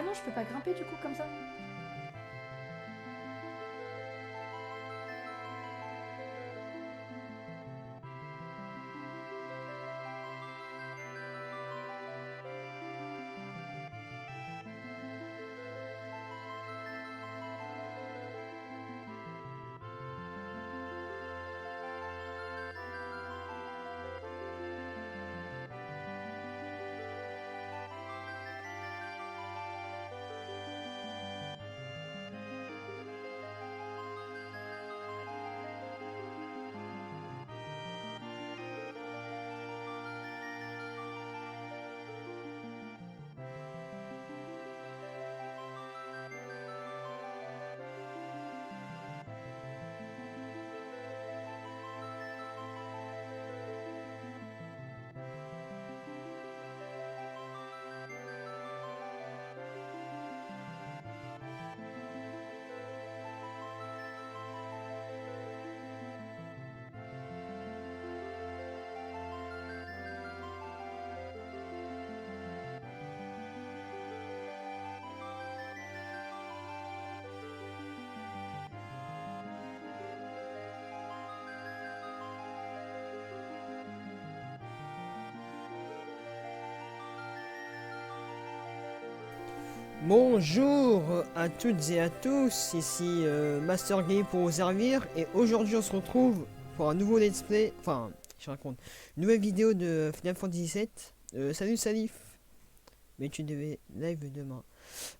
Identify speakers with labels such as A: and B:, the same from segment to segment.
A: non, je peux pas grimper du coup comme ça.
B: Bonjour à toutes et à tous, ici Master Game pour vous servir et aujourd'hui on se retrouve pour un nouveau let's play, enfin je raconte, une nouvelle vidéo de Final Fantasy VII. Salut Salif, mais tu devais live demain.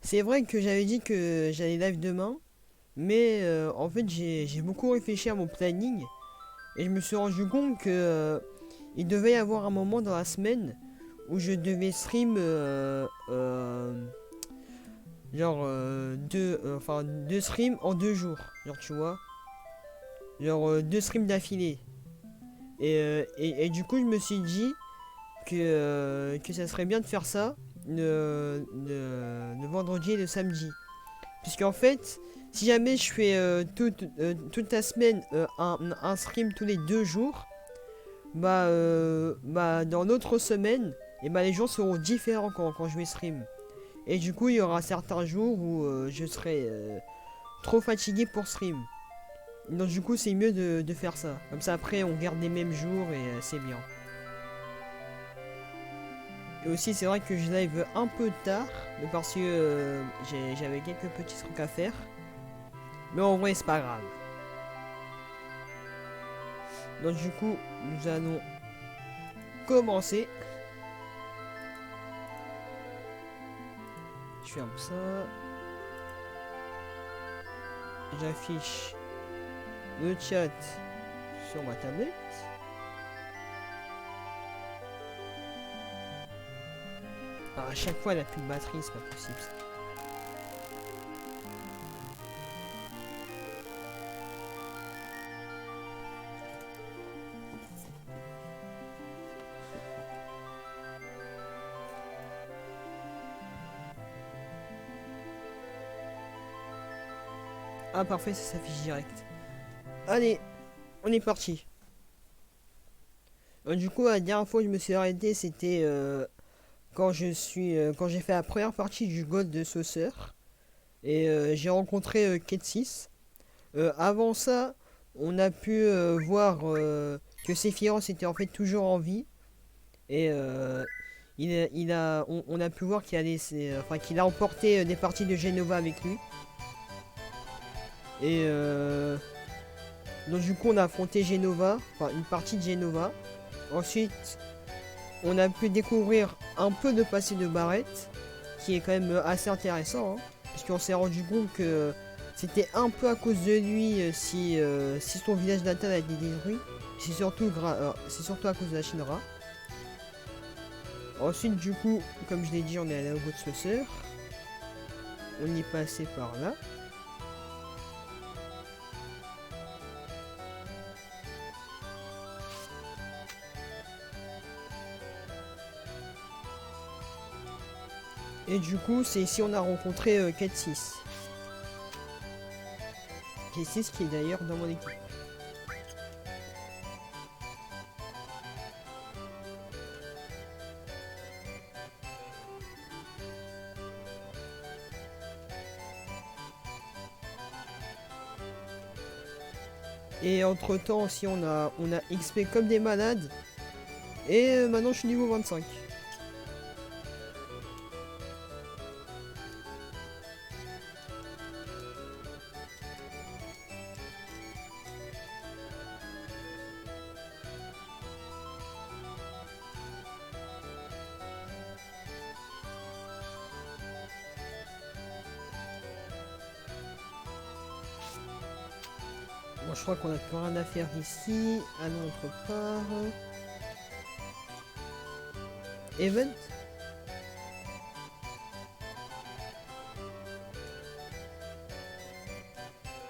B: C'est vrai que j'avais dit que j'allais live demain, mais en fait j'ai beaucoup réfléchi à mon planning et je me suis rendu compte que il devait y avoir un moment dans la semaine où je devais stream genre deux streams en 2 jours, genre tu vois, genre deux streams d'affilée. Et du coup je me suis dit que ça serait bien de faire ça le vendredi et le samedi. Puisqu'en fait, si jamais je fais toute la semaine un stream tous les 2 jours, bah dans l'autre semaine, et bah les jours seront différents quand je vais stream. Et du coup, il y aura certains jours où je serai trop fatigué pour stream. Donc du coup, c'est mieux de faire ça. Comme ça, après, on garde les mêmes jours et c'est bien. Et aussi, c'est vrai que je live un peu tard, mais parce que j'avais quelques petits trucs à faire. Mais en vrai, c'est pas grave. Donc du coup, nous allons commencer. Je ferme ça. J'affiche le chat sur ma tablette. Ah, à chaque fois, elle a plus de batterie, c'est pas possible ça. Ah, parfait, ça s'affiche direct. Allez, on est parti. Du coup, la dernière fois que je me suis arrêté, c'était quand j'ai fait la première partie du Gold de Saucer. Et j'ai rencontré Ketsis. Avant ça, on a pu voir que Sephiroth était en fait toujours en vie. Et on a pu voir qu'il a laissé, enfin, qu'il a emporté des parties de Genova avec lui. Et donc du coup, on a affronté Genova, enfin une partie de Genova. Ensuite, on a pu découvrir un peu de passé de Barrett, qui est quand même assez intéressant, hein, puisqu'on s'est rendu compte que c'était un peu à cause de lui si son village natal a été détruit. C'est surtout à cause de la Shinra. Ensuite, du coup, comme je l'ai dit, on est allé au bout de Saucer. On y est passé par là. Et du coup, c'est ici on a rencontré Ketsis. Ketsis qui est d'ailleurs dans mon équipe. Et entre temps aussi on a XP comme des malades. Et maintenant je suis niveau 25. Bon, je crois qu'on a plus rien à faire ici. Allons autre part. Event.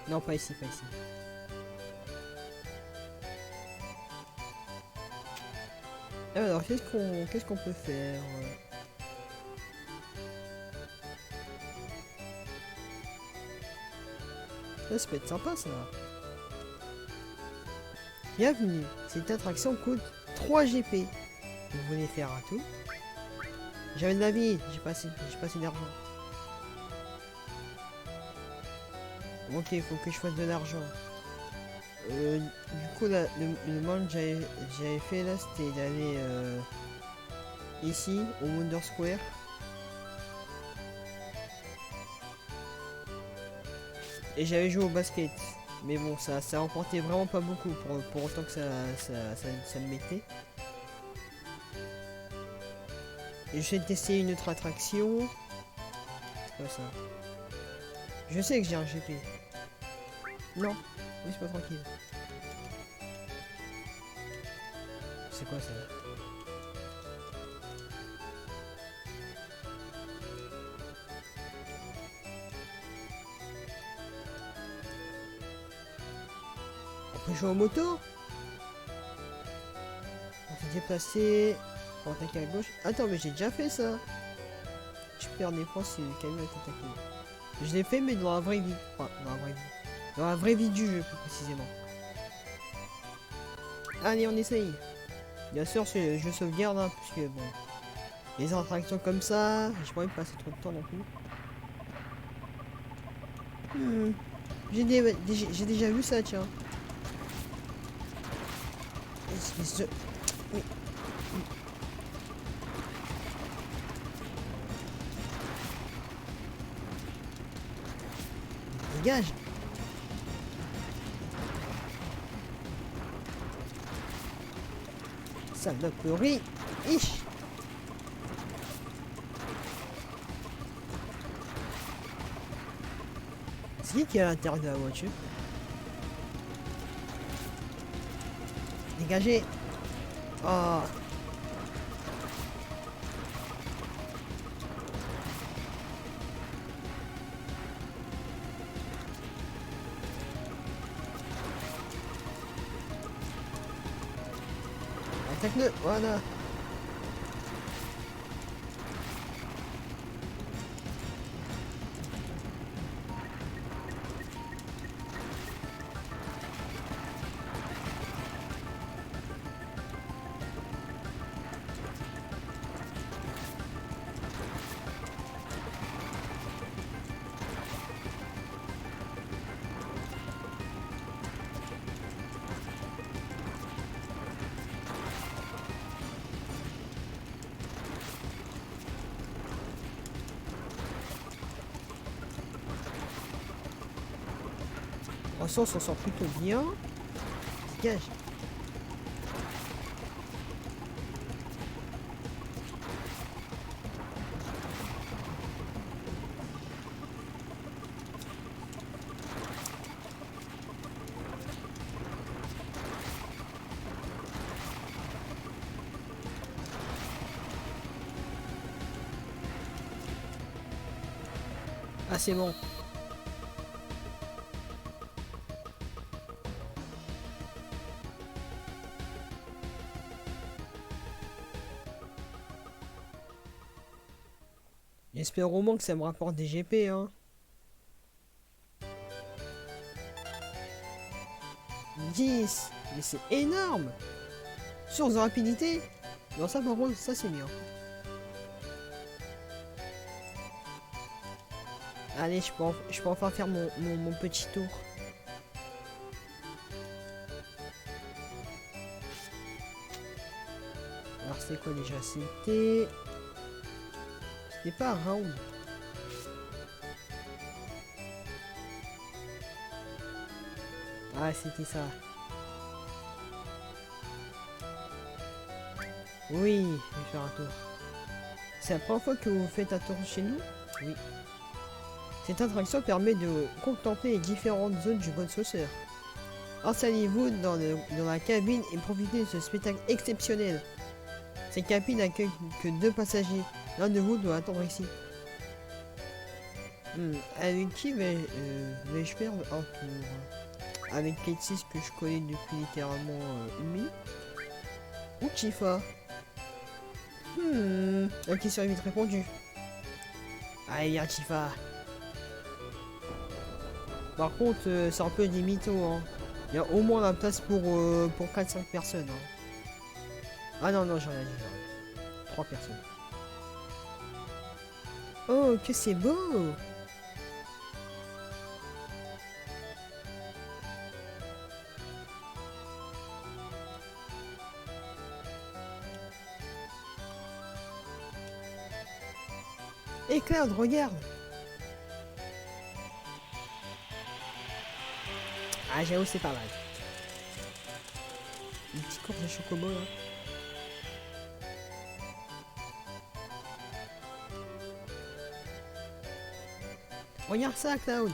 B: Non, pas ici, pas ici. Alors, qu'est-ce qu'on peut faire? Ça peut être sympa, ça. Bienvenue. Cette attraction coûte 3 GP. Vous voulez faire un tour? J'avais de la vie, j'ai pas assez d'argent. Ok, il faut que je fasse de l'argent. Du coup, là, le monde que j'avais fait là, c'était d'aller ici, au Wonder Square. Et j'avais joué au basket. Mais bon, ça remportait vraiment pas beaucoup pour autant que ça me mettait. Et je vais tester une autre attraction. C'est quoi ça? Je sais que j'ai un GP. Non, oui, c'est pas tranquille. C'est quoi ça? On peut jouer en moto? On s'est déplacé pour attaquer à gauche. Attends, mais j'ai déjà fait ça. Je perds des points si le camion est attaqué. Je l'ai fait, mais dans la vraie vie. Enfin, dans la vraie vie. Dans la vraie vie du jeu, plus précisément. Allez, on essaye. Bien sûr, je sauvegarde, hein, puisque bon. Les attractions comme ça, j'ai pas envie de passer trop de temps non plus. J'ai déjà vu ça, tiens. Espèce de... Oui. Dégage. Saloperie. Ich. C'est qui est à l'intérieur de la voiture? Dégagez. Oh. Attaque-le. Voilà. On s'en sort plutôt bien. Dégage. Ah, c'est bon. J'espère au moins que ça me rapporte des GP, hein. 10. Mais c'est énorme. Source de rapidité. Non, ça par contre, ça c'est bien. Allez, je peux enfin faire mon petit tour. Alors c'est quoi déjà? C'était pas un round. Ah, c'était ça. Oui, je vais faire un tour. C'est la première fois que vous faites un tour chez nous? Oui. Cette attraction permet de contempler les différentes zones du Bonne Sauceur. Installez-vous dans la cabine et profitez de ce spectacle exceptionnel. Cette cabine n'accueille que 2 passagers. L'un de vous doit attendre ici. Avec qui vais-je faire un tour? Avec Ketsis que je connais depuis littéralement une minute? Ou Chifa? La question est vite répondue. Allez, viens Chifa. Par contre, c'est un peu des mythos, hein. Il y a au moins la place pour 4-5 personnes, hein. Ah non, non, j'ai rien dit. 3 personnes. Oh, que c'est beau! Et Cloud, regarde! Ah, j'avoue, c'est pas mal. Une petite course de chocobo, là. Regarde ça, Cloud!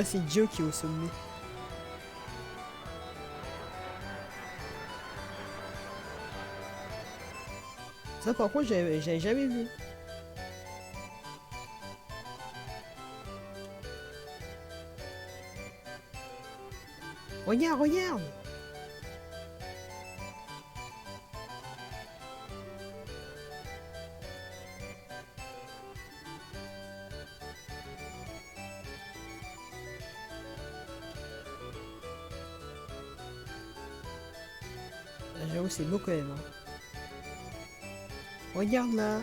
B: C'est Joe qui est au sommet. Ça, par contre, j'avais jamais vu. Regarde, regarde! Ah, j'avoue, c'est beau quand même, hein. Regarde là!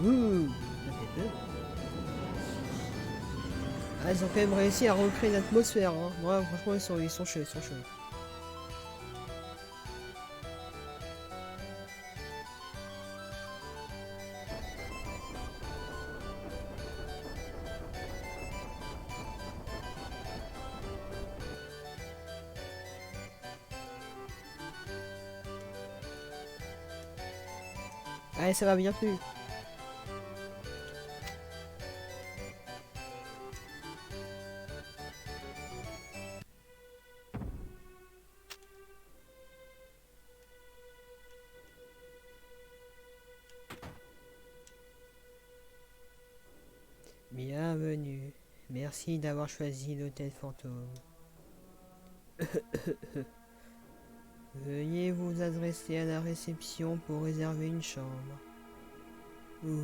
B: Ouh! Ça fait peur. Ah, ils ont quand même réussi à recréer l'atmosphère, hein. Ouais, franchement, ils sont chauds, ils sont chauds. Allez, ça va bien plus. Bienvenue. Merci d'avoir choisi l'hôtel fantôme. Veuillez vous adresser à la réception pour réserver une chambre. Ouh.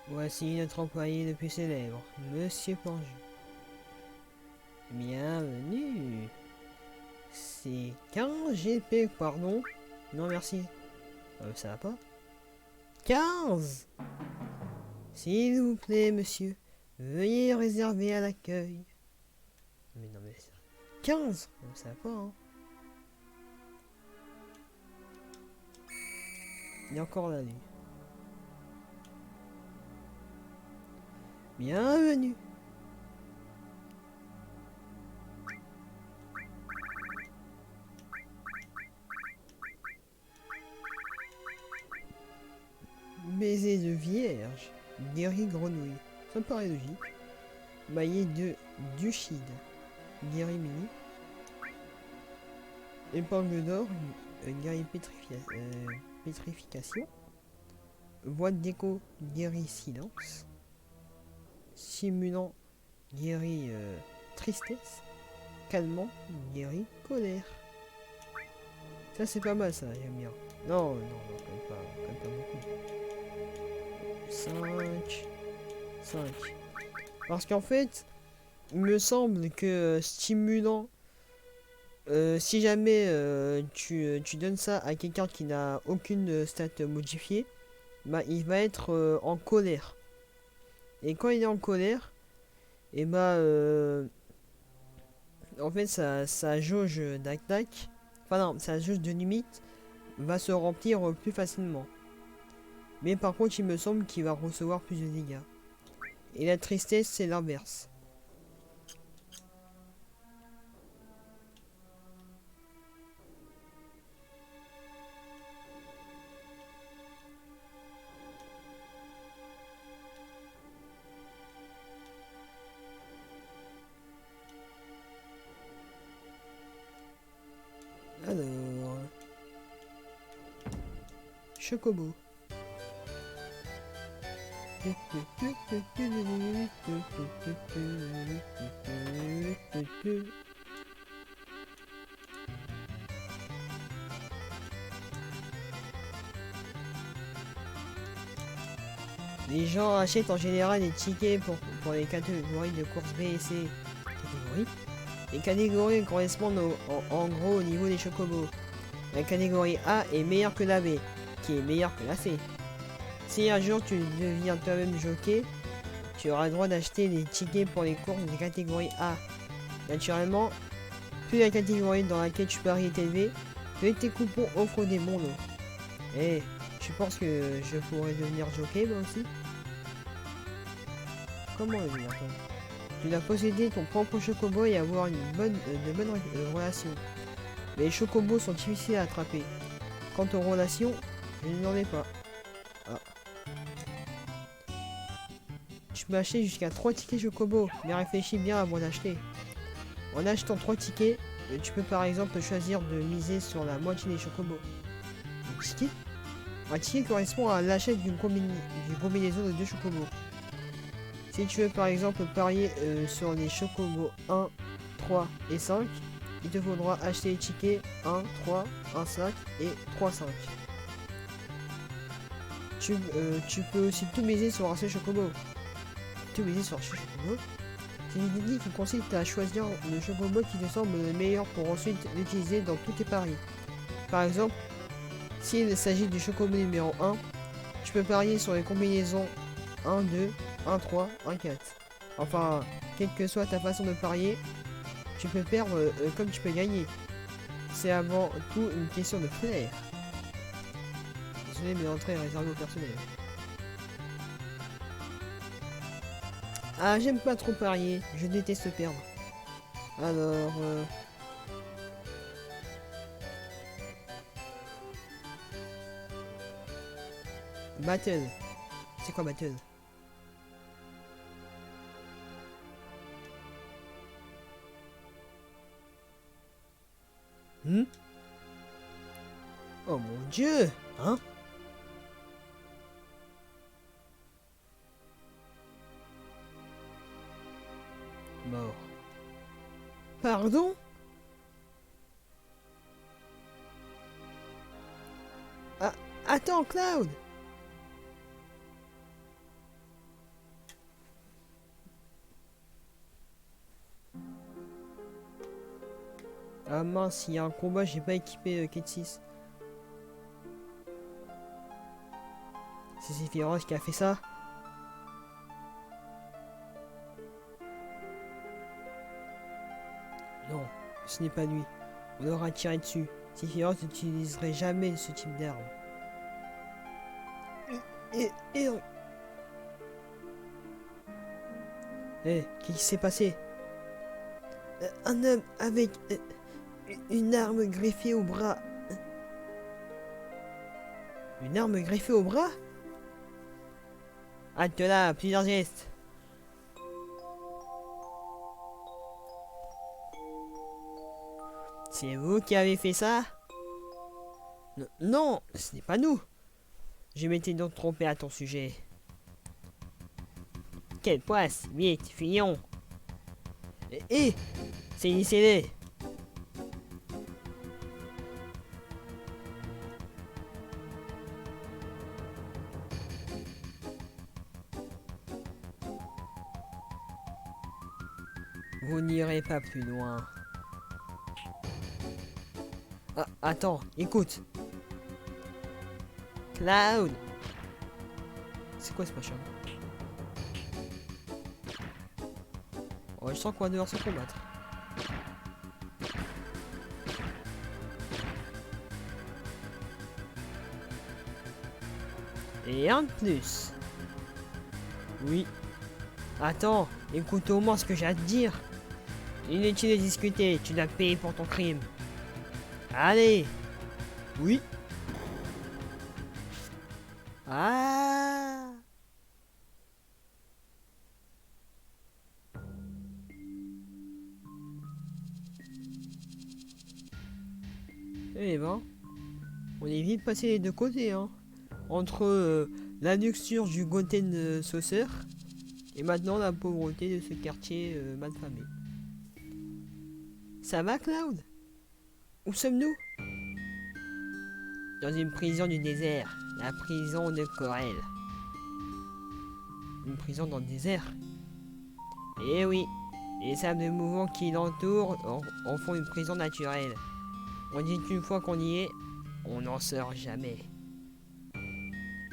B: Voici notre employé le plus célèbre, Monsieur Panju. Bienvenue. C'est 15 GP, pardon. Non, merci. Ça va pas. 15. S'il vous plaît, monsieur, veuillez réserver à l'accueil. Mais non, mais ça... 15. Ça va pas, hein. Il est encore là, lui. Bienvenue. Baiser de vierge, guéri grenouille. Ça me paraît logique. Maillet de Duchide, guéri mini. Épingle d'or, guéri pétrification. Voix de déco guérit silence. Simulant guérit tristesse. Calmant guérit colère. Ça c'est pas mal ça, j'aime bien. Non, non, non, quand même pas beaucoup. 5. 5. Parce qu'en fait, il me semble que stimulant, si jamais tu donnes ça à quelqu'un qui n'a aucune stat modifiée, bah il va être en colère. Et quand il est en colère, et bah en fait sa jauge d'attaque, enfin non, sa jauge de limite va se remplir plus facilement. Mais par contre, il me semble qu'il va recevoir plus de dégâts. Et la tristesse, c'est l'inverse. Alors... Chocobo. Les gens achètent en général des tickets pour les catégories de course B et C. Catégories. Les catégories correspondent en gros au niveau des chocobos. La catégorie A est meilleure que la B, qui est meilleure que la C. Si un jour tu deviens toi-même jockey, tu auras le droit d'acheter des tickets pour les courses de catégorie A. Naturellement, plus la catégorie dans laquelle tu paries est élevée, plus tes coupons offrent des bons lots. Eh, tu penses que je pourrais devenir jockey moi aussi? Comment devenir toi? Tu dois posséder ton propre chocobo et avoir de bonnes relations. Mais les chocobos sont difficiles à attraper. Quant aux relations, je n'en ai pas. Ah. Tu peux acheter jusqu'à 3 tickets chocobo, mais réfléchis bien avant d'acheter. En achetant 3 tickets, tu peux par exemple choisir de miser sur la moitié des chocobos. Un ticket? Un ticket correspond à l'achat d'une combinaison de 2 chocobos. Si tu veux par exemple parier sur les chocobos 1, 3 et 5, il te faudra acheter les tickets 1, 3, 1, 5 et 3, 5. Tu peux aussi tout miser sur un seul chocobo. Tout miser sur un seul chocobo. C'est une idée qui consiste à choisir le chocobo qui te semble le meilleur pour ensuite l'utiliser dans tous tes paris. Par exemple, s'il s'agit du chocobo numéro 1, tu peux parier sur les combinaisons 1, 2, 1, 3, 1, 4. Enfin, quelle que soit ta façon de parier, tu peux perdre comme tu peux gagner. C'est avant tout une question de flair. Désolé, mais l'entrée est réservée au personnel. Ah, j'aime pas trop parier, je déteste perdre. Alors... Battle. C'est quoi Battle? Oh mon dieu! Hein? Mort. Pardon? Ah, attends, Cloud! Ah mince, il y a un combat, j'ai pas équipé Kate 6. C'est Sephiroth qui a fait ça? Non, ce n'est pas lui. On aura tiré dessus. Sephiroth n'utiliserait jamais ce type d'arme. Et... Eh, qu'est-ce qui s'est passé? Un homme avec une arme greffée au bras. Une arme greffée au bras? Halte là, plusieurs gestes. C'est vous qui avez fait ça? Non, ce n'est pas nous. Je m'étais donc trompé à ton sujet. Quelle poisse, vite, fillon. Hé, saisissez-les. Vous n'irez pas plus loin. Ah, attends, écoute. Cloud. C'est quoi ce machin? Oh, je sens qu'on va devoir se combattre. Et un de plus. Oui. Attends, écoute au moins ce que j'ai à te dire. Inutile de discuter, tu dois payer pour ton crime. Allez. Oui. Ah. Eh ben, on est vite passé les deux côtés, hein. Entre la luxure du Goten Saucer et maintenant la pauvreté de ce quartier malfamé. Ça va, Cloud? Où sommes-nous? Dans une prison du désert, la prison de Corel. Une prison dans le désert? Eh oui, les sables mouvants qui l'entourent en font une prison naturelle. On dit qu'une fois qu'on y est, on n'en sort jamais.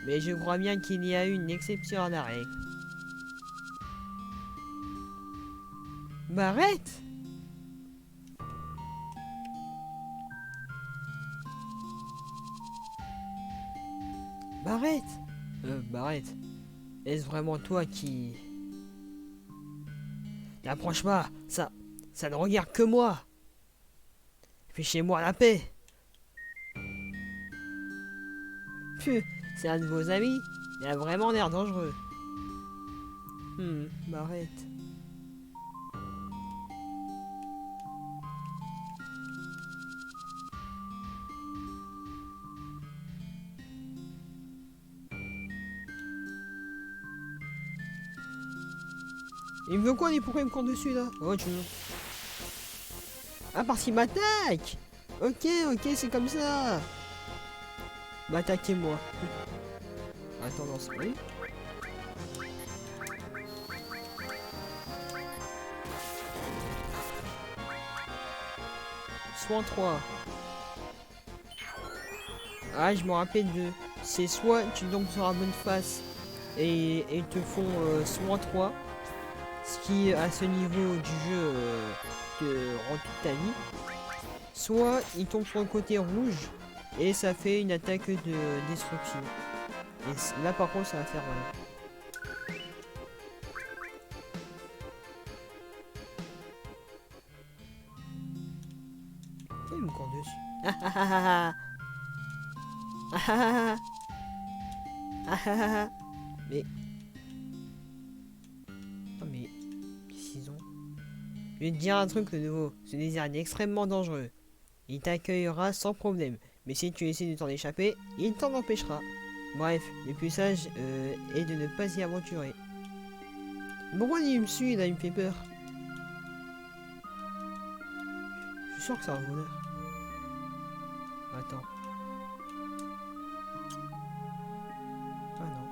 B: Mais je crois bien qu'il y a eu une exception à la règle. Barrett? Barrett? Barrett. Est-ce vraiment toi qui... N'approche pas, ça ne regarde que moi. Fichez-moi la paix. Puh, c'est un de vos amis. Il a vraiment l'air dangereux. Barrett. Il me veut quoi, lui? Pourquoi il me court dessus là? Oh, tu veux... Ah, parce qu'il m'attaque! Ok, c'est comme ça! Bah, attaquez-moi. Attends, non, c'est oui. Soin 3. Ah, je me rappelle de... C'est soit tu tombes sur la bonne face et ils te font soin 3. Ce qui, à ce niveau du jeu, te rend toute ta vie. Soit il tombe sur le côté rouge et ça fait une attaque de destruction. Et là par contre ça va faire mal. Pourquoi il me court dessus? Ah ah ah ah ah ah ah ah ah. Mais... Oh mais... Qu'est-ce qu'ils ont? Je vais te dire un truc de nouveau. Ce désert est extrêmement dangereux. Il t'accueillera sans problème. Mais si tu essaies de t'en échapper, il t'en empêchera. Bref, le plus sage est de ne pas y aventurer. Pourquoi il me suit là, il me fait peur? Je suis sûr que c'est un voleur. Attends. Ah non.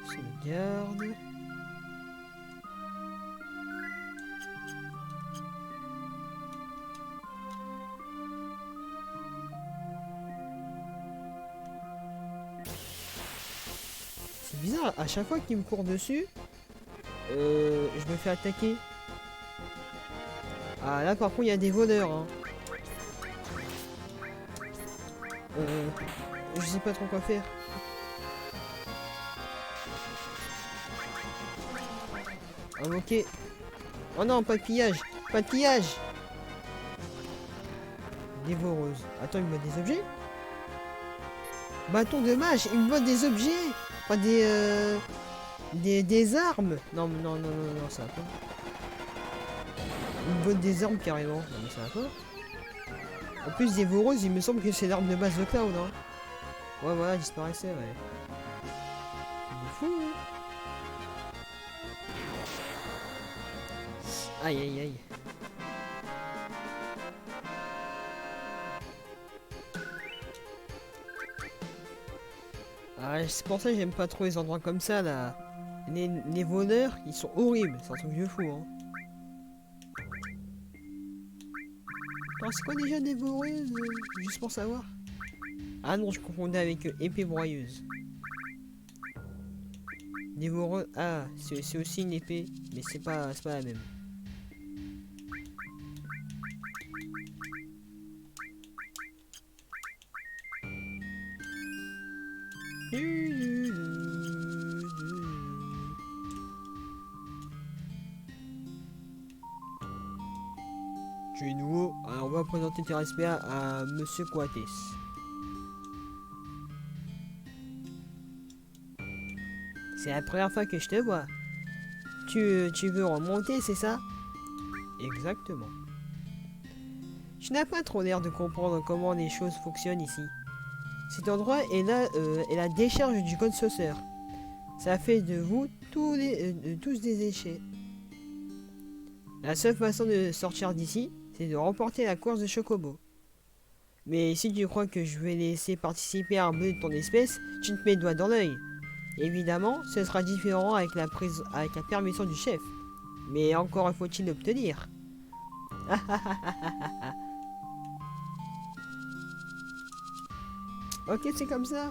B: Sauvegarde. C'est bizarre, à chaque fois qu'il me court dessus, je me fais attaquer. Ah là par contre il y a des voleurs, hein. Je sais pas trop quoi faire. Ah ok. Oh non, pas de pillage. Pas de pillage. Dévoreuse. Attends, il me voit des objets? Bâton de mage, il me voit des objets. Enfin des armes. Non, ça va pas. une bonne des armes carrément. Non mais ça va pas. En plus des voreuses, il me semble que c'est l'arme de base de Cloud, hein. Ouais voilà, disparaissait, ouais. C'est fou, hein. Aïe aïe aïe. Ah, c'est pour ça que j'aime pas trop les endroits comme ça là. Les voleurs, ils sont horribles, c'est un truc de fou, hein. Alors c'est quoi déjà des voreuses, juste pour savoir? Ah non, je confondais avec épée broyeuse. Des voreuses, ah, c'est aussi une épée, mais c'est pas la même. Tu es nouveau, alors on va présenter tes respects à Monsieur Coates. C'est la première fois que je te vois. Tu veux remonter, c'est ça? Exactement. Tu n'as pas trop l'air de comprendre comment les choses fonctionnent ici. Cet endroit est la décharge du code sauceur. Ça fait de vous tous des déchets. La seule façon de sortir d'ici, c'est de remporter la course de Chocobo. Mais si tu crois que je vais laisser participer à un peu de ton espèce, tu te mets le doigt dans l'œil. Évidemment, ce sera différent avec la permission du chef. Mais encore faut-il l'obtenir. Ok, c'est comme ça.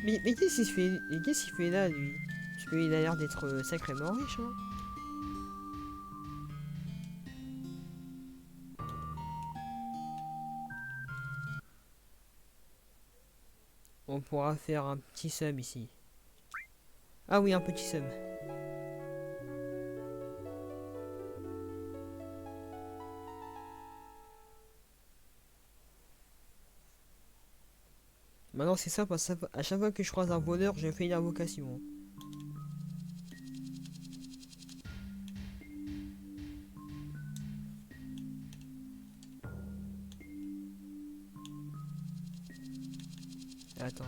B: Mais qu'est-ce qu'il fait là, lui? Parce qu'il a l'air d'être sacrément riche, hein. On pourra faire un petit sub ici. Ah oui, un petit sub. Maintenant c'est ça, parce qu'à chaque fois que je croise un voleur, je fais une invocation. Attends.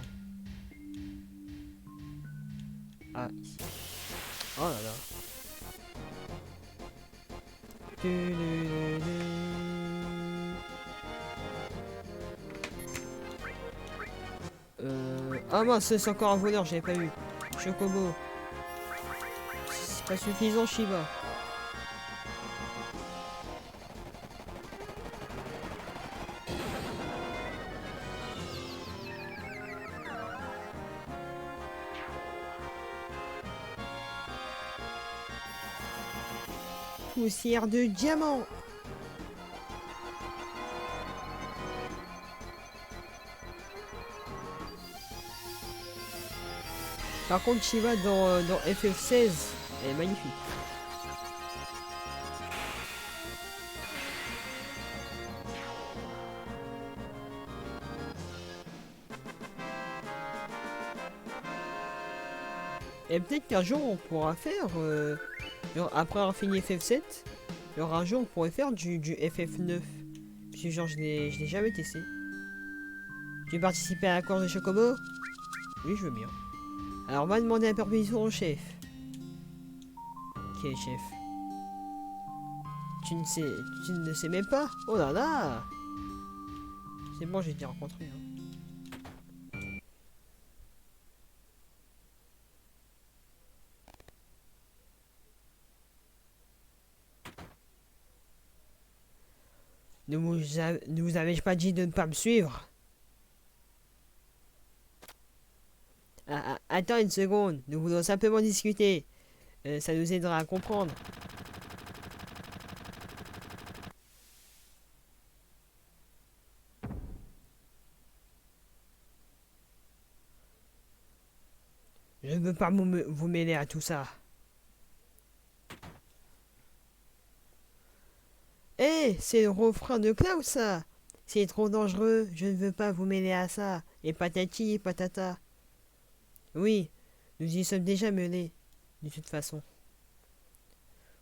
B: Ah, ici. Oh là là. Ah mince, c'est encore un voleur, j'avais pas vu. Chocobo. C'est pas suffisant, Shiba. Poussière de diamant. Par contre, Shiva dans FF16 est magnifique. Et peut-être qu'un jour on pourra faire, genre, après avoir fini FF7, genre un jour on pourrait faire du FF9. Parce que genre je l'ai jamais testé. Tu veux participer à la course de Chocobo? Oui, je veux bien. Alors on va demander la permission au chef. Qui est chef? Tu ne sais même pas? Oh là là! C'est bon, j'ai été rencontré. Hein. Ne vous avais-je pas dit de ne pas me suivre? Attends une seconde, nous voulons simplement discuter. Ça nous aidera à comprendre. Je ne veux pas vous mêler à tout ça. Eh, c'est le refrain de Klaus, ça. C'est trop dangereux, je ne veux pas vous mêler à ça. Et patati patata. Oui, nous y sommes déjà mêlés, de toute façon.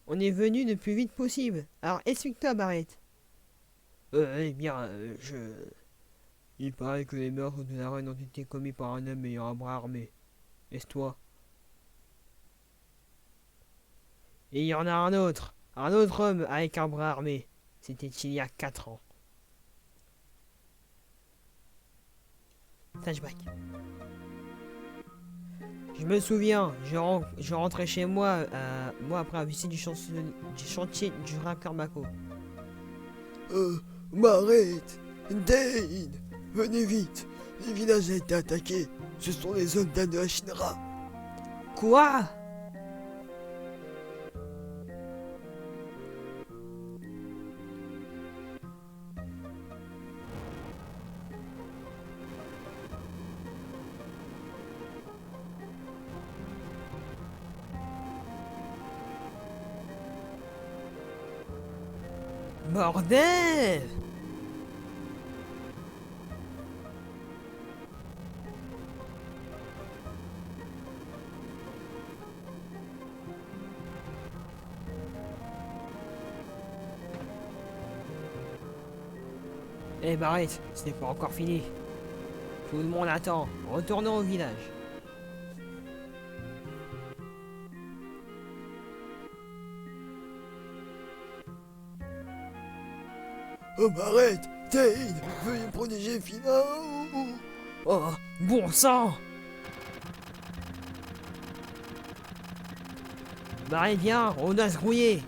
B: On est venu le plus vite possible. Alors explique-toi, Barrett. Eh bien, Il paraît que les meurtres de la reine ont été commis par un homme ayant un bras armé. Est-ce toi? Et il y en a un autre homme avec un bras armé. C'était il y a 4 ans. Flashback. Je me souviens, je rentrais chez moi, après avoir visité du chantier du Racker Mako.
A: M'arrête! Dane! Venez vite! Le village a été attaqué! Ce sont les soldats de la Shinra!
B: Quoi? Bordel! Eh Barrett, ce n'est pas encore fini. Tout le monde attend. Retournons au village.
A: Oh, m'arrête! Dane! Veuillez protéger Fina!
B: Oh, bon sang! Barrett, viens, on doit se grouiller.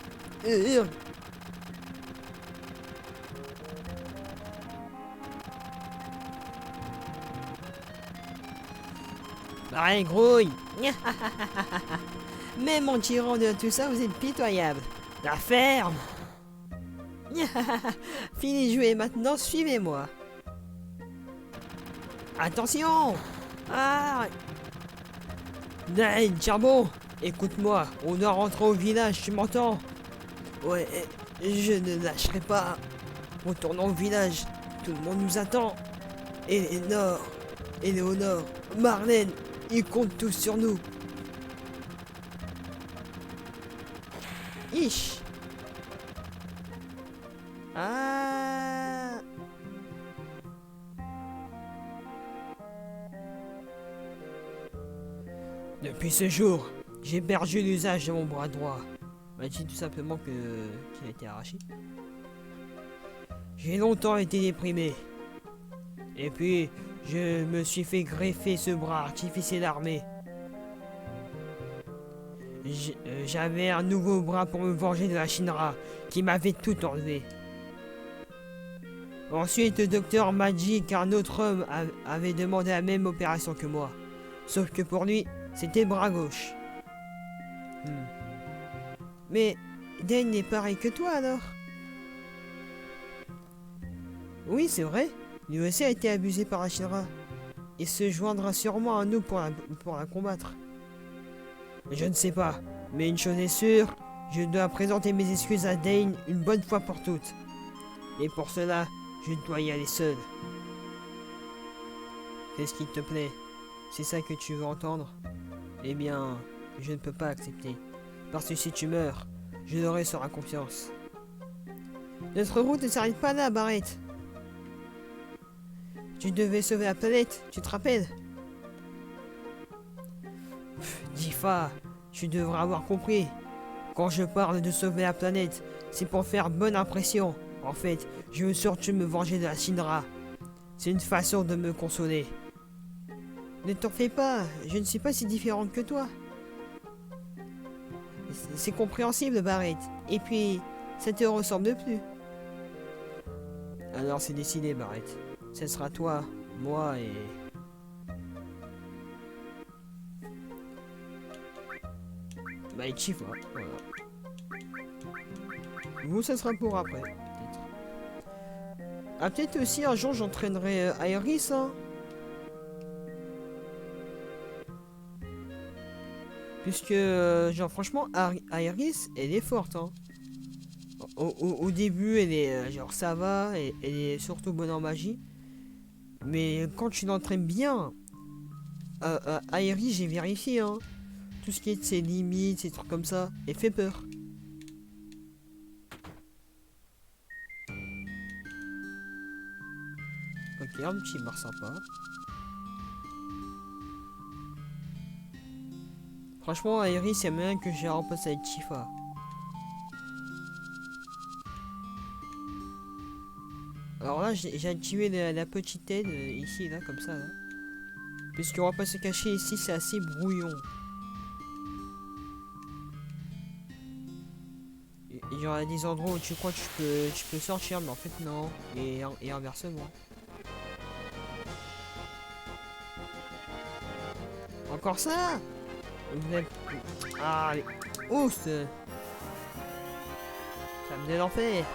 B: Barrett, grouille. Même en tirant de tout ça, vous êtes pitoyable. La ferme. Fini de jouer maintenant, suivez-moi. Attention! Ah! Dane, Charbon, écoute-moi, on doit rentrer au village, tu m'entends? Ouais, je ne lâcherai pas. Retournons au village, tout le monde nous attend. Éléonore, Marlène, ils comptent tous sur nous. Ich! Ah! Depuis ce jour, j'ai perdu l'usage de mon bras droit. Bah, dit tout simplement qu'il a été arraché. J'ai longtemps été déprimé. Et puis, je me suis fait greffer ce bras artificiel armé. J'avais un nouveau bras pour me venger de la Shinra, qui m'avait tout enlevé. Ensuite, le docteur m'a dit qu'un autre homme avait demandé la même opération que moi. Sauf que pour lui, c'était le bras gauche. Mais Dane est pareil que toi alors? Oui, c'est vrai. Lui aussi a été abusé par la Shinra. Il se joindra sûrement à nous pour la combattre. Je ne sais pas, mais une chose est sûre, je dois présenter mes excuses à Dane une bonne fois pour toutes. Et pour cela, je dois y aller seul. Qu'est-ce qui te plaît? C'est ça que tu veux entendre? Eh bien, je ne peux pas accepter. Parce que si tu meurs, je l'aurai sur la confiance. Notre route ne s'arrête pas là, Barrett. Tu devais sauver la planète, tu te rappelles? Difa, tu devrais avoir compris. Quand je parle de sauver la planète, c'est pour faire bonne impression. En fait, je veux surtout me venger de la Shinra. C'est une façon de me consoler. Ne t'en fais pas, je ne suis pas si différente que toi. C'est compréhensible, Barrett. Et puis, ça te ressemble plus. Alors c'est décidé, Barrett. Ce sera toi, moi et... Bah, et Chief, hein, voilà. Vous, ça sera pour après, peut-être. Ah, peut-être aussi un jour j'entraînerai Iris, hein. Puisque, genre, franchement, Iris, elle est forte, hein. Au début, elle est, genre, ça va, et elle est surtout bonne en magie. Mais quand tu l'entraînes bien, Iris, j'ai vérifié, hein. Tout ce qui est de ses limites, ces trucs comme ça, elle fait peur. Ok, un petit bar sympa. Franchement, Aeris, c'est bien que j'ai remplacé avec Tifa. Alors là, j'ai activé la petite aide ici, là, comme ça, là. Puisqu'on va pas se cacher ici, c'est assez brouillon. Il y aura des endroits où tu crois que tu peux sortir, mais en fait non. Et inversement. Encore ça? Vous êtes... Ah, allez. Oh, ça me donne l'enfer.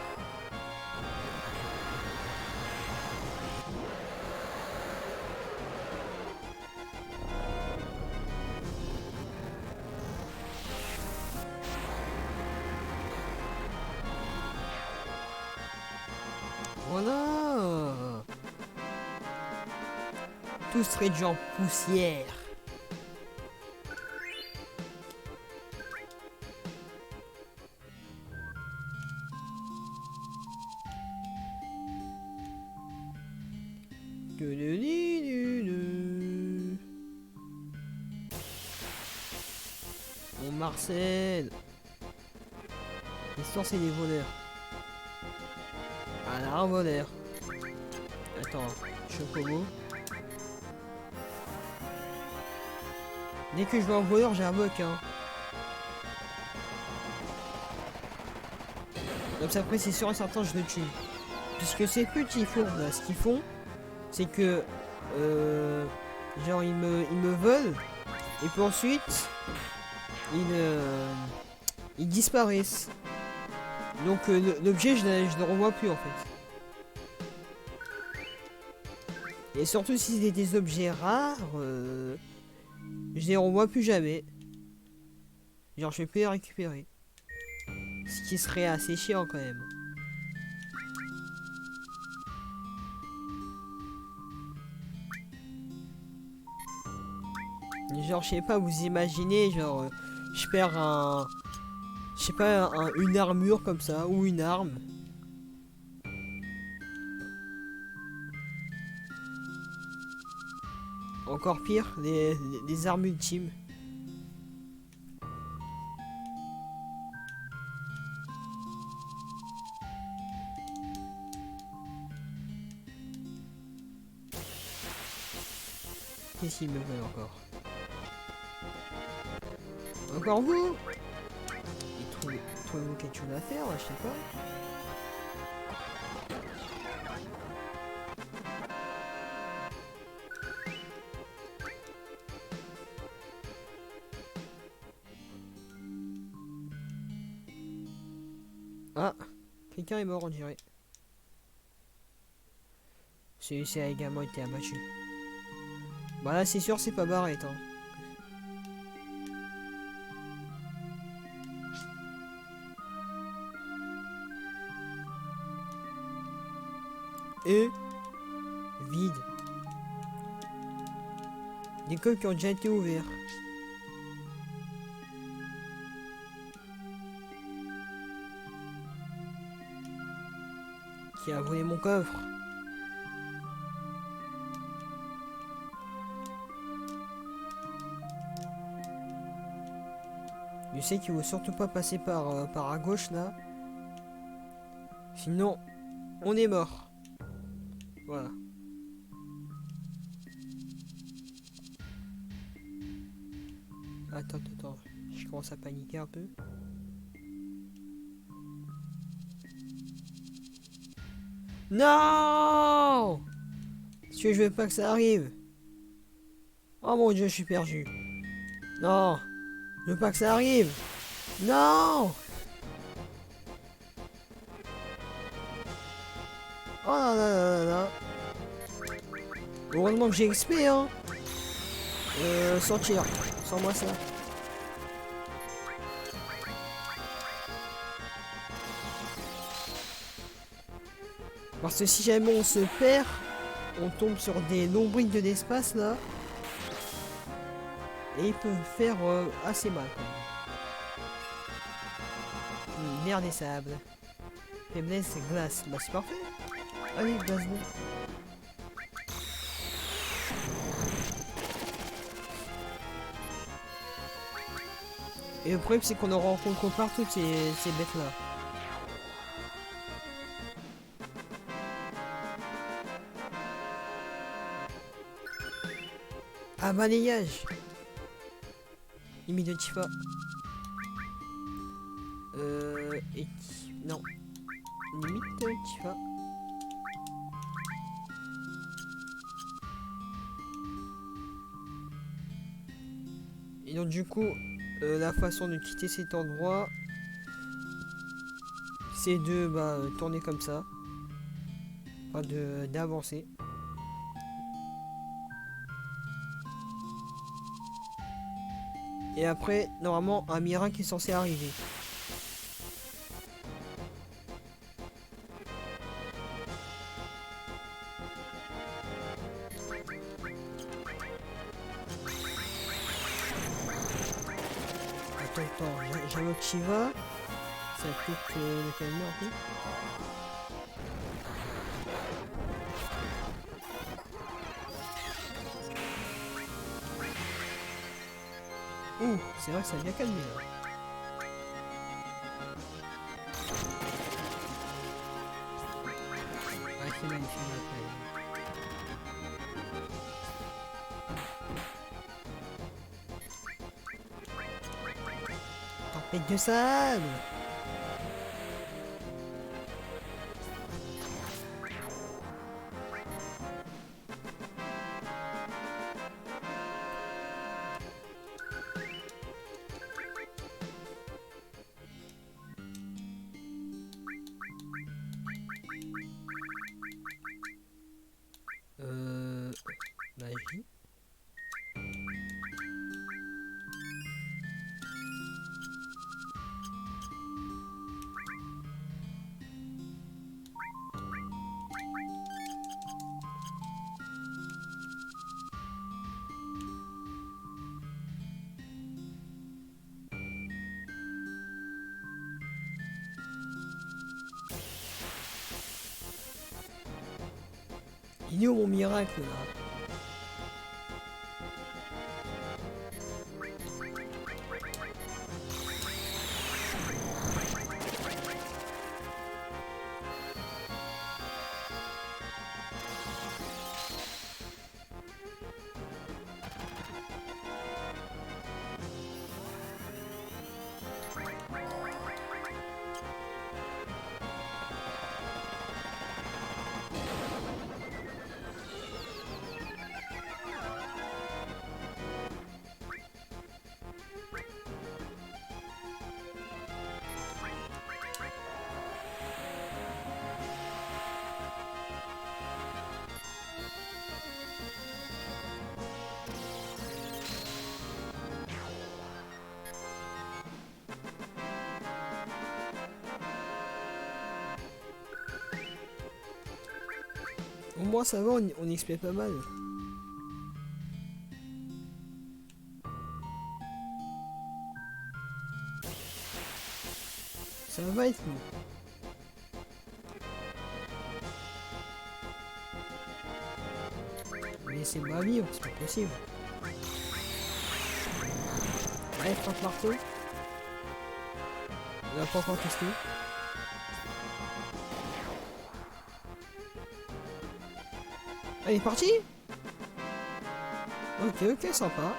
B: Voilà. Tous réduits en poussière. Mon Marcel. L'histoire c'est des voleurs. Ah là, un voleur. Attends, Chocobo. Dès que je vois un voleur, j'ai un moque, hein. Comme ça après c'est sûr et certain je le tue. Puisque ces petits fourbes là, ce qu'ils font, c'est que genre ils me volent et puis ensuite ils disparaissent. Donc l'objet je le revois plus en fait. Et surtout si c'est des objets rares, je les revois plus jamais. Genre je vais plus les récupérer. Ce qui serait assez chiant quand même. Genre je sais pas, vous imaginez genre je perds un... Je sais pas, une armure comme ça, ou une arme. Encore pire, les armes ultimes. Qu'est-ce qu'ils me veulent encore? Encore vous? Trouvez-vous quelque chose à faire, là, je sais pas. Ah, quelqu'un est mort, on dirait. Celui-ci a également été abattu. Bah là, c'est sûr, c'est pas Barrett, hein. Et vide. Des coques qui ont déjà été ouverts. Qui a volé mon coffre? Je sais qu'il faut surtout pas passer par à gauche là. Sinon, on est mort. Voilà. Attends. Je commence à paniquer un peu. Non! Parce que je veux pas que ça arrive. Oh mon dieu, je suis perdu. Non! Je veux pas que ça arrive. Non! Oh là là là là. Heureusement que j'ai XP, hein. Sans tir. Sans moi ça. Parce que si jamais on se perd, on tombe sur des lombriques de l'espace là. Et ils peuvent faire assez mal. Merde des sables. Faiblesse, glace. Bah c'est parfait. Allez, glace bon. Et le problème c'est qu'on en rencontre partout ces bêtes là. Ah, balayage. Limite de Tifa. Non. Limite de Tifa. Et donc du coup, la façon de quitter cet endroit, c'est de tourner comme ça. Enfin d'avancer. Et après, normalement, un miracle est censé arriver. Attends, j'invoque Shiva. Ça coupe le calmer un peu. Oh, c'est vrai que ça a bien calmé là. Ah, il fait mal après. Tempête de sable. Magie. Il est où mon miracle là? Au moins ça va, on XP pas mal. Ça va être nous. Mais c'est pas vivre, c'est pas possible. Allez, frappe marteau. On va pas encore tester. Allez, parti. Ok, sympa.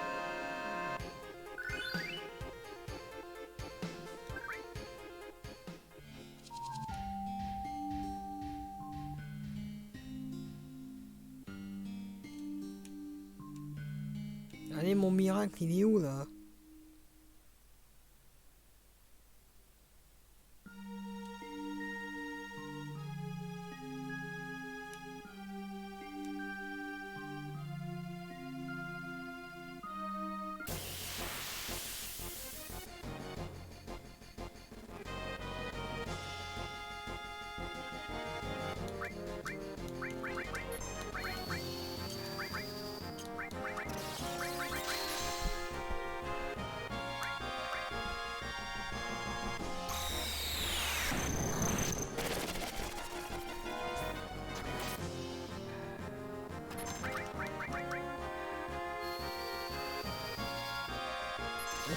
B: Allez, mon miracle, il est où là?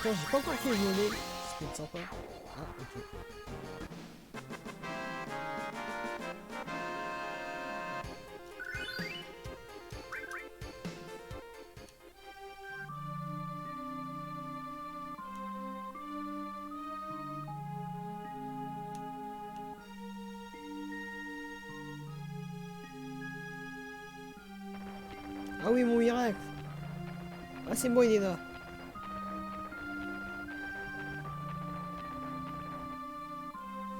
B: Attends, j'ai pas encore fait voler. Ça peut être sympa. Ah, ok. Ah oui, mon miracle. Ah, c'est bon, il est là.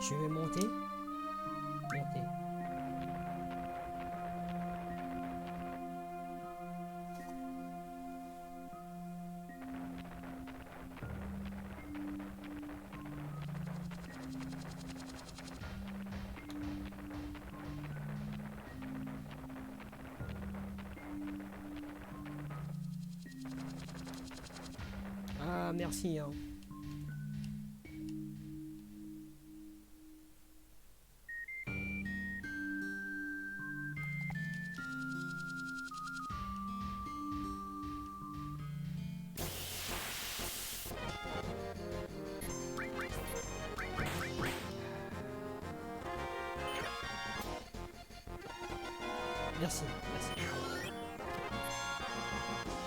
B: Je vais monter. Monter. Ah, merci, hein. Merci, merci.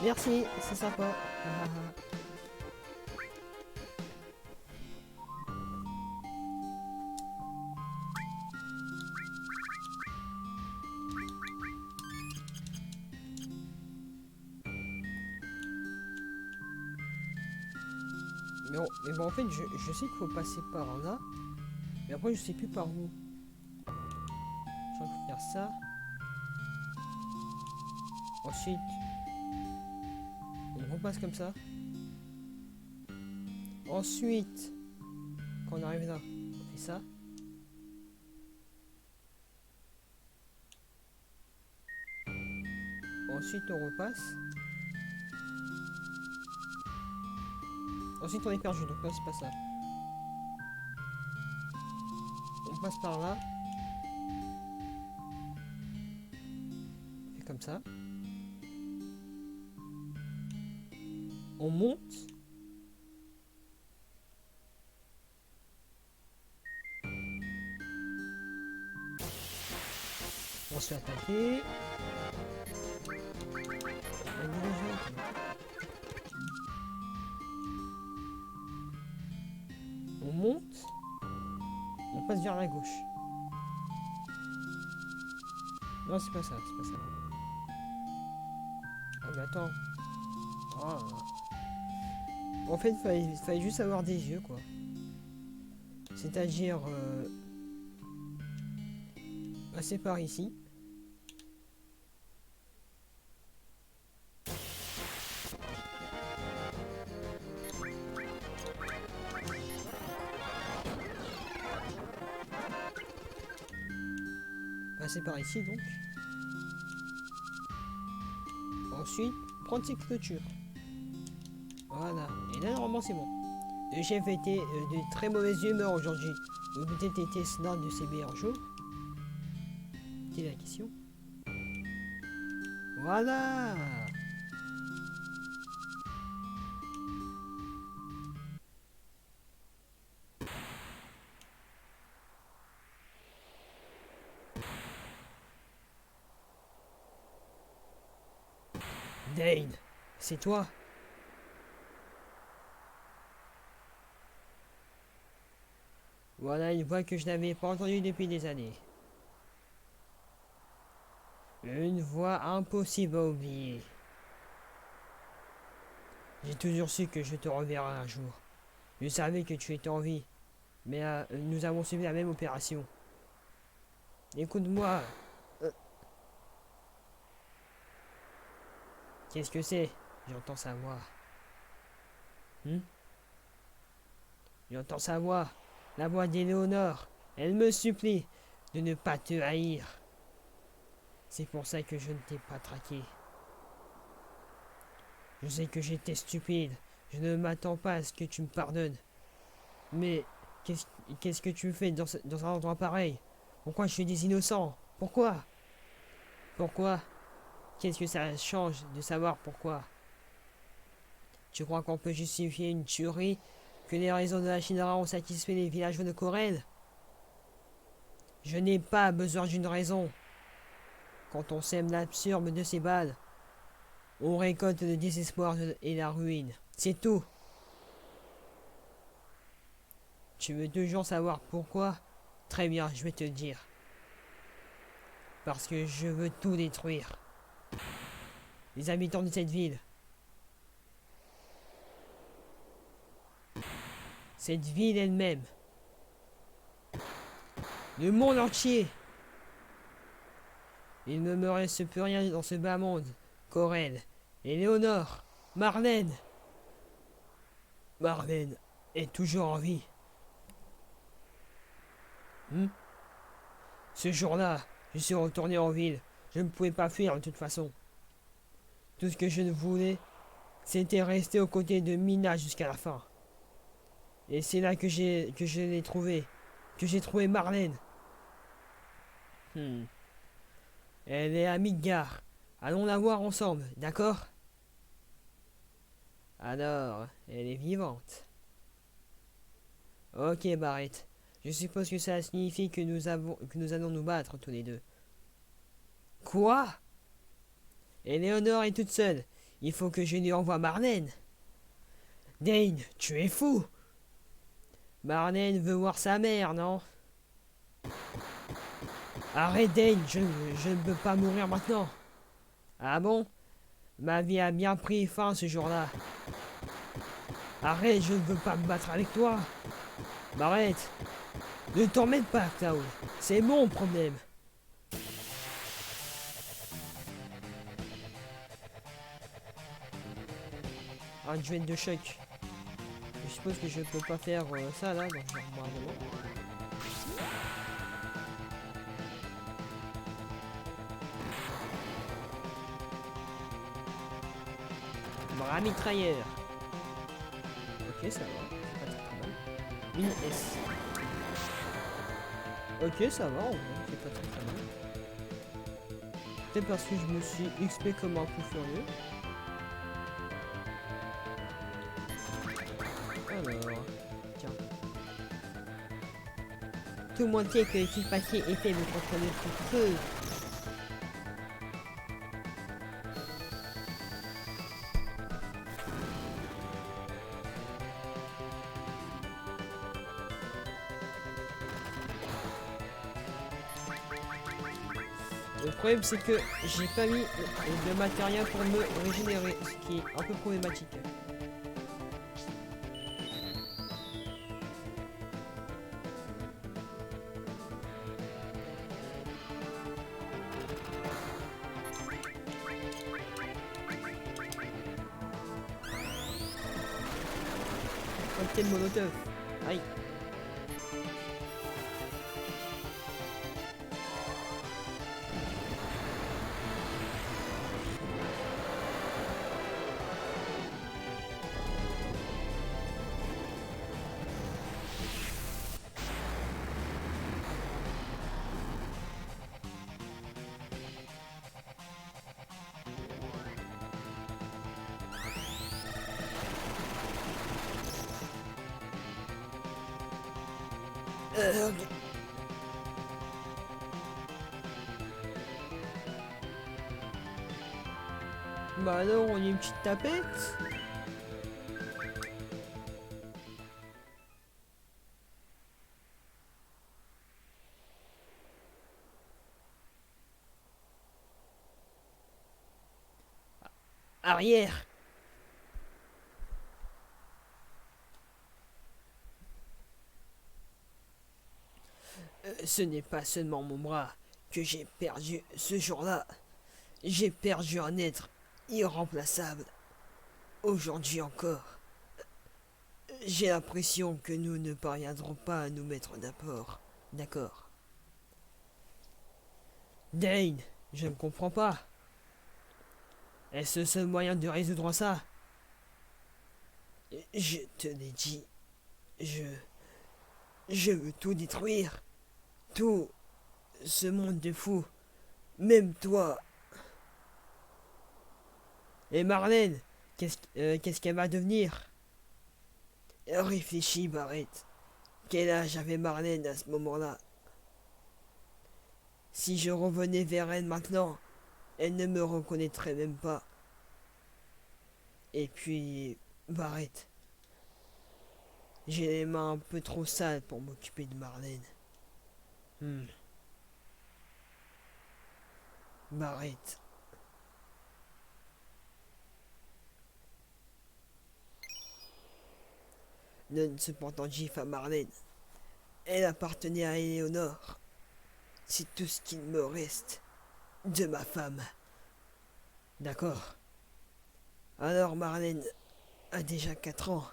B: Merci, c'est sympa. Ah, ah, ah. Mais bon, en fait, je sais qu'il faut passer par là. Mais après, je sais plus par où. Je crois qu'il faut faire ça. Ensuite, on repasse comme ça. Ensuite, quand on arrive là, on fait ça. Ensuite, on repasse. Ensuite, on est perdu, donc là, c'est pas ça. On passe par là. On fait comme ça. On monte. On se fait attaquer. On dirige. On monte. On passe vers la gauche. Non, c'est pas ça, c'est pas ça. Ah, mais attends. Ah. En fait, fallait juste avoir des yeux, quoi. C'est-à-dire... passer par ici. Passer par ici, donc. Ensuite, prendre ces clôtures. Voilà. Et là, normalement, c'est bon. Le chef était de très mauvaise humeur aujourd'hui. Ou peut-être était-ce l'un de ses meilleurs jours? C'est la question. Voilà. Dane, c'est toi? Voilà une voix que je n'avais pas entendue depuis des années. Une voix impossible à oublier. J'ai toujours su que je te reverrai un jour. Je savais que tu étais en vie, mais nous avons suivi la même opération. Écoute-moi. Qu'est-ce que c'est? J'entends sa voix. J'entends sa voix. La voix d'Éléonore. Elle me supplie de ne pas te haïr. C'est pour ça que je ne t'ai pas traqué. Je sais que j'étais stupide. Je ne m'attends pas à ce que tu me pardonnes. Mais qu'est-ce que tu fais dans un endroit pareil? Pourquoi je suis des innocents? Pourquoi? Pourquoi? Qu'est-ce que ça change de savoir pourquoi? Tu crois qu'on peut justifier une tuerie, que les raisons de la Shinra ont satisfait les villageois de Corel? Je n'ai pas besoin d'une raison. Quand on sème l'absurde de ces balles, on récolte le désespoir et la ruine. C'est tout. Tu veux toujours savoir pourquoi? Très bien, je vais te le dire. Parce que je veux tout détruire. Les habitants de cette ville. Cette ville elle-même. Le monde entier. Il ne me reste plus rien dans ce bas monde. Corel, Éléonore, Marlène. Marlène est toujours en vie. Ce jour-là, je suis retourné en ville. Je ne pouvais pas fuir de toute façon. Tout ce que je ne voulais, c'était rester aux côtés de Mina jusqu'à la fin. Et c'est là que je l'ai trouvé. Que j'ai trouvé Marlène. Elle est à Midgar. Allons la voir ensemble, d'accord? Alors, elle est vivante. Ok, Barrett. Je suppose que ça signifie que nous allons nous battre tous les deux. Quoi? Éléonore est toute seule. Il faut que je lui envoie Marlène. Dane, tu es fou. Marlène veut voir sa mère, non? Arrête, Dane, je ne peux pas mourir maintenant. Ah bon? Ma vie a bien pris fin ce jour-là. Arrête, je ne veux pas me battre avec toi. Arrête. Ne t'emmène pas, Cloud. C'est mon problème. Un duel de choc. Je suppose que je peux pas faire ça là, donc normalement. Bras mitrailleur. Ok, ça va. C'est pas très mal. Mine S. Ok, ça va, en vrai, c'est pas très mal. Peut-être parce que je me suis XP comme un fou furieux. Alors, tiens. Tout le monde sait que l'équipe passée était le contrôle de feu. Le problème c'est que j'ai pas mis de matériel pour me régénérer, ce qui est un peu problématique. Cocktail molotov. Aïe. Ok. Bah alors on y a une petite tapette. Arrière. Ce n'est pas seulement mon bras que j'ai perdu ce jour-là. J'ai perdu un être irremplaçable. Aujourd'hui encore. J'ai l'impression que nous ne parviendrons pas à nous mettre d'accord. Dane, je ne comprends pas. Est-ce le seul moyen de résoudre ça? Je te l'ai dit. Je veux tout détruire. Tout ce monde de fous. Même toi. Et Marlène, Qu'est-ce qu'elle va devenir? Réfléchis, Barrett. Quel âge avait Marlène à ce moment-là? Si je revenais vers elle maintenant, elle ne me reconnaîtrait même pas. Et puis, Barrett, j'ai les mains un peu trop sales pour m'occuper de Marlène. Barrett. Donne cependant gif à Marlène. Elle appartenait à Éléonore. C'est tout ce qu'il me reste de ma femme. D'accord. Alors Marlène a déjà 4 ans.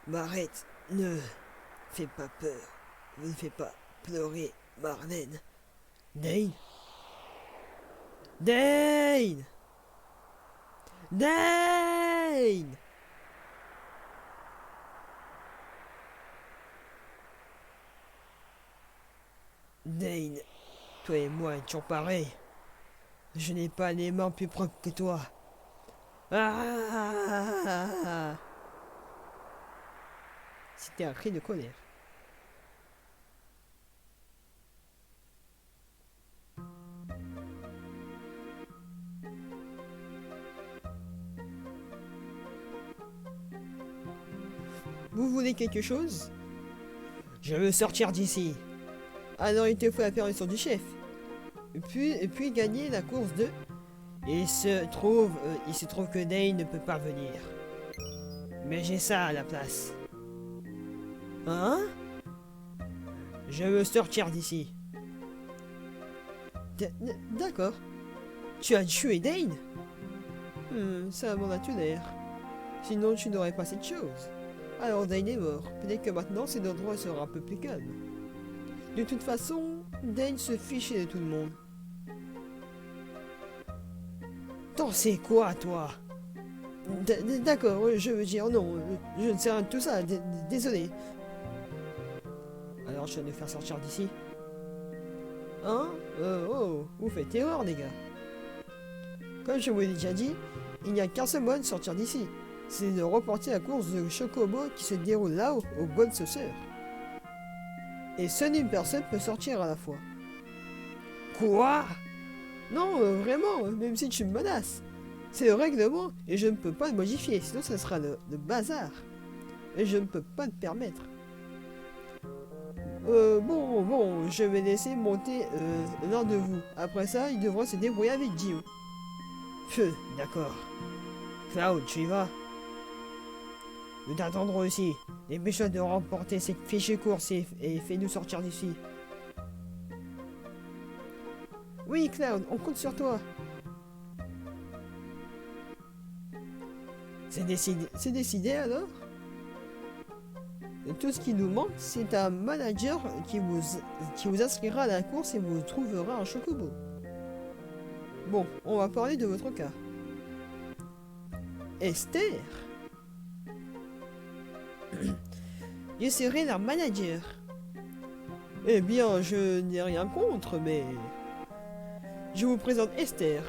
B: Barrett, ne fais pas peur. Ne fais pas pleurer Marlène. Dane? Dane! Dane! Dane, toi et moi étions pareils. Je n'ai pas les mains plus propres que toi. Ah! C'était un cri de colère. Vous voulez quelque chose? Je veux sortir d'ici. Alors il te faut la permission du chef. Et puis gagner la course de... Il se trouve que Dane ne peut pas venir. Mais j'ai ça à la place. Hein? Je veux sortir d'ici. D'accord. Tu as tué Dane? Ça m'en a tout l'air. Sinon tu n'aurais pas cette chose. Alors Dane est mort. Peut-être que maintenant cet endroit sera un peu plus calme. De toute façon, Dane se fichait de tout le monde. T'en sais quoi, toi? D'accord, je veux dire non, je ne sais rien de tout ça, désolé. Alors je vais nous faire sortir d'ici. Hein? Oh, vous faites erreur, les gars. Comme je vous l'ai déjà dit, il n'y a qu'un seul moyen de sortir d'ici. C'est de reporter la course de Chocobo qui se déroule là-haut, au Gold Saucer. Et seule une personne peut sortir à la fois. Quoi? Non, vraiment, même si tu me menaces. C'est le règlement et je ne peux pas le modifier, sinon ça sera le bazar. Et je ne peux pas le permettre. Bon, je vais laisser monter l'un de vous. Après ça, il devra se débrouiller avec Gio. D'accord. Cloud, tu y vas? Nous t'attendrons aussi. Dépêche-toi de remporter cette fichue course et fais-nous sortir d'ici. Oui, Cloud, on compte sur toi. C'est décidé alors? Et tout ce qui nous manque, c'est un manager qui vous inscrira à la course et vous trouvera un chocobo. Bon, on va parler de votre cas. Esther? Je serai leur manager. Eh bien, je n'ai rien contre, mais... Je vous présente Esther.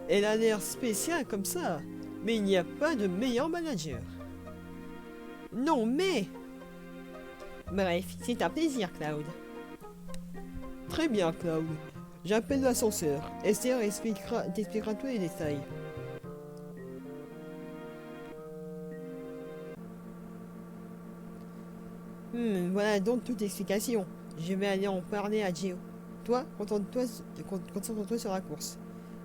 B: Elle a l'air spéciale comme ça, mais il n'y a pas de meilleur manager. Non, mais... Bref, c'est un plaisir, Cloud. Très bien, Cloud. J'appelle l'ascenseur. Esther t'expliquera tous les détails. Voilà donc toute l'explication. Je vais aller en parler à Gio. Toi, concentre-toi sur la course.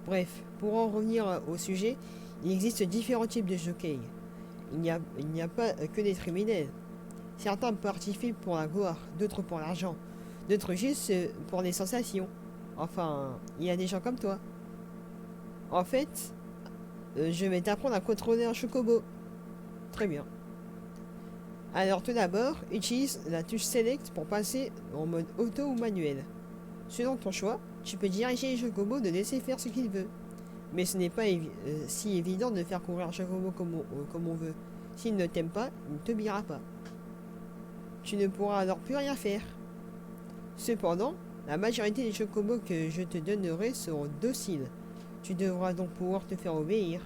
B: Bref, pour en revenir au sujet, il existe différents types de jockeys. Il n'y a pas que des criminels. Certains participent pour la gloire, d'autres pour l'argent, d'autres juste pour les sensations. Enfin, il y a des gens comme toi. En fait, je vais t'apprendre à contrôler un chocobo. Très bien. Alors tout d'abord, utilise la touche Select pour passer en mode auto ou manuel. Selon ton choix, tu peux diriger le chocobo de laisser faire ce qu'il veut. Mais ce n'est pas si évident de faire courir un chocobo comme on veut. S'il ne t'aime pas, il ne t'obéira pas. Tu ne pourras alors plus rien faire. Cependant, La majorité des chocobos que je te donnerai seront dociles. Tu devras donc pouvoir te faire obéir.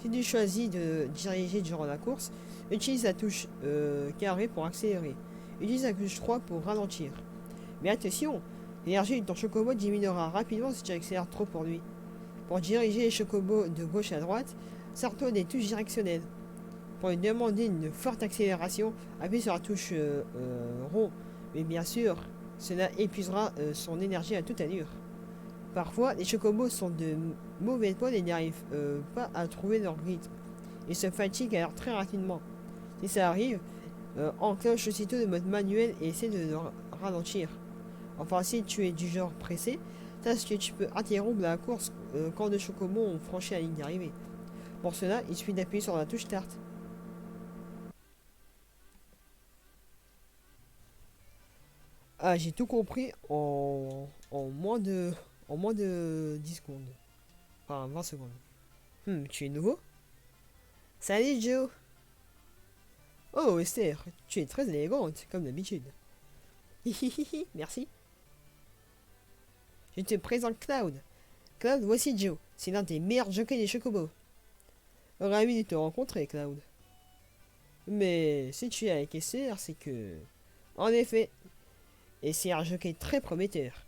B: Si tu choisis de diriger durant la course, utilise la touche carré pour accélérer. Utilise la touche 3 pour ralentir. Mais attention, l'énergie de ton chocobo diminuera rapidement si tu accélères trop pour lui. Pour diriger les chocobos de gauche à droite, sers-toi des touches directionnelles. Pour lui demander une forte accélération, appuie sur la touche rond. Mais bien sûr, cela épuisera son énergie à toute allure. Parfois, les chocobos sont de mauvais poils et n'arrivent pas à trouver leur rythme. Ils se fatiguent alors très rapidement. Si ça arrive, enclenche aussitôt le mode manuel et essaie de le ralentir. Enfin, si tu es du genre pressé, sache que tu peux interrompre la course quand les chocobos ont franchi la ligne d'arrivée. Pour cela, il suffit d'appuyer sur la touche Start. Ah, j'ai tout compris en moins de 10 secondes. Enfin, 20 secondes. Tu es nouveau? Salut Joe! Oh Esther, tu es très élégante, comme d'habitude. Hihihihi, merci. Je te présente Cloud. Cloud, voici Joe. C'est l'un des meilleurs jockeys des chocobos. Ravi de te rencontrer, Cloud. Mais si tu es avec Esther, c'est que... En effet, et c'est un jockey très prometteur.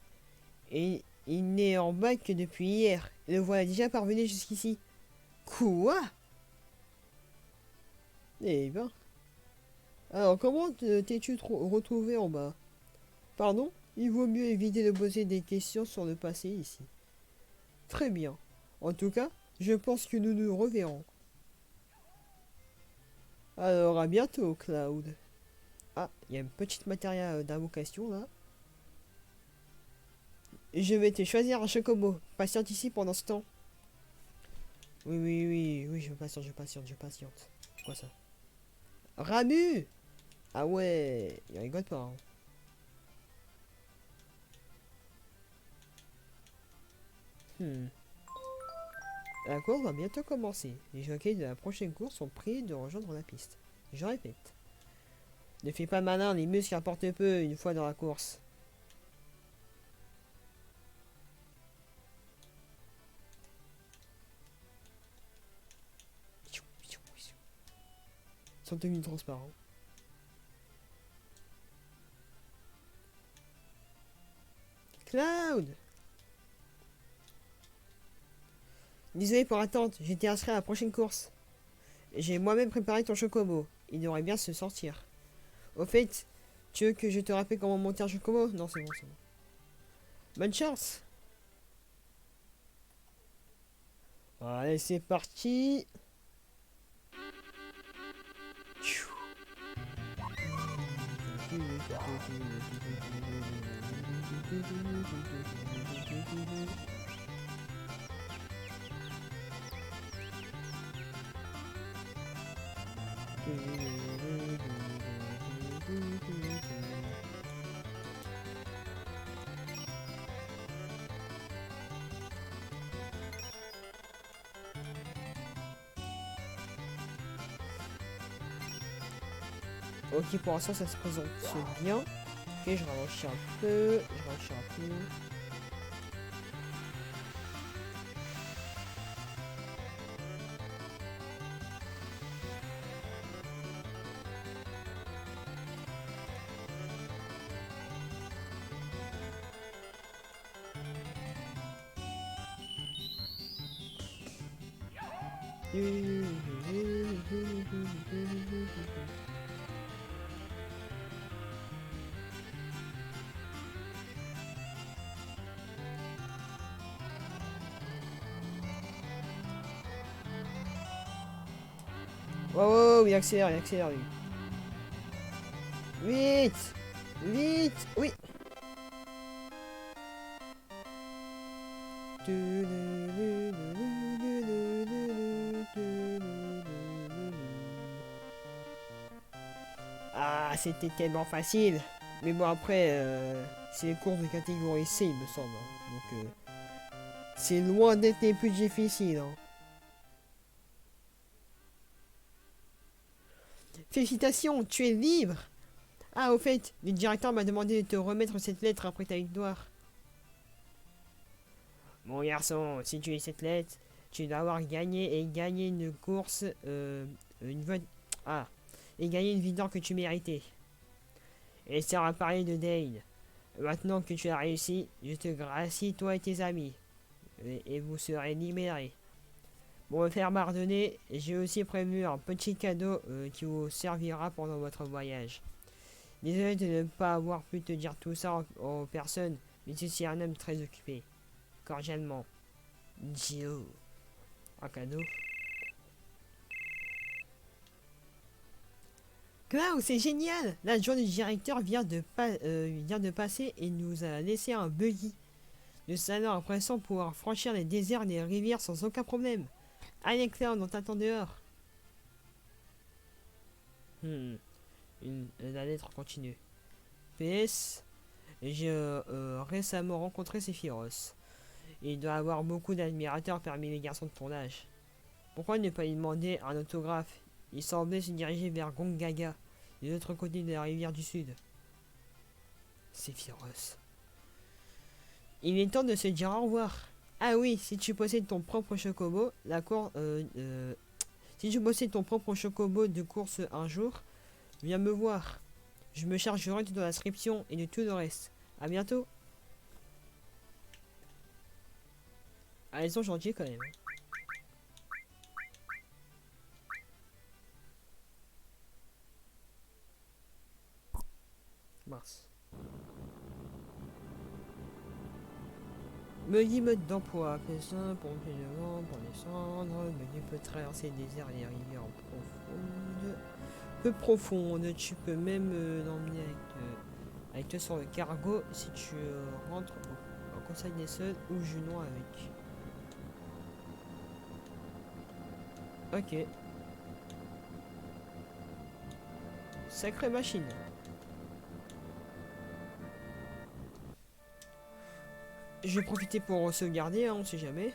B: Et il n'est en bac que depuis hier. Et le voilà déjà parvenu jusqu'ici. Quoi? Eh ben. Alors, comment t'es-tu retrouvé en bas? Pardon? Il vaut mieux éviter de poser des questions sur le passé ici. Très bien. En tout cas, je pense que nous nous reverrons. Alors, à bientôt, Cloud. Ah, il y a une petite matériel d'invocation là. Je vais te choisir un chocobo. Patiente ici pendant ce temps. Oui, je patiente. C'est quoi ça? Ramu! Ah ouais, il rigole pas. Hein. La course va bientôt commencer. Les jockeys de la prochaine course sont priés de rejoindre la piste. Je répète. Ne fais pas malin, les muscles apportent peu une fois dans la course. Ils sont devenus transparents. Cloud! Désolé pour l'attente, j'étais inscrit à la prochaine course. J'ai moi-même préparé ton chocobo. Il devrait bien se sortir. Au fait, tu veux que je te rappelle comment monter un chocobo? Non, c'est bon, c'est bon. Bonne chance! Allez, c'est parti! Ok, pour l'instant ça se présente bien. Ok, je ralentis un peu. Oh, il accélère lui. Vite! Vite! Oui! Ah, c'était tellement facile. Mais bon, après, c'est les courses de catégorie C, il me semble. Hein. Donc, c'est loin d'être les plus difficiles. Hein. Félicitations, tu es libre. Ah, au fait, le directeur m'a demandé de te remettre cette lettre après ta victoire. Mon garçon, si tu lis cette lettre, tu dois avoir gagné et gagné une course, une bonne... Ah, et gagner une victoire que tu méritais. Et ça va parler de Dane. Maintenant que tu as réussi, je te gracie, toi et tes amis. Et vous serez libérés. Pour me faire pardonner, j'ai aussi prévu un petit cadeau qui vous servira pendant votre voyage. Désolé de ne pas avoir pu te dire tout ça en personne, mais je suis un homme très occupé. Cordialement, Gio. Un cadeau. Wow, c'est génial! L'adjoint du directeur vient de passer et nous a laissé un buggy. Nous allons à présent pouvoir franchir les déserts et les rivières sans aucun problème. Allez Claire, on t'attend dehors. La lettre continue. PS, j'ai récemment rencontré Sephiroth. Il doit avoir beaucoup d'admirateurs parmi les garçons de ton âge. Pourquoi ne pas lui demander un autographe? Il semblait se diriger vers Gongaga, de l'autre côté de la rivière du Sud. Sephiroth. Il est temps de se dire au revoir. Ah oui, si tu possèdes ton propre chocobo, si tu possèdes ton propre chocobo de course un jour, viens me voir. Je me chargerai de ton inscription et de tout le reste. À bientôt. Ah, ils sont gentils quand même. Mince. Meulier mode d'emploi, fait ça pour plus de vent, pour descendre. Meulier peut traverser les déserts et les rivières profondes. Peu profondes, tu peux même l'emmener avec toi sur le cargo si tu rentres en conseil des seuls ou Junon avec. Ok. Sacrée machine. Je vais profiter pour sauvegarder, hein, on sait jamais.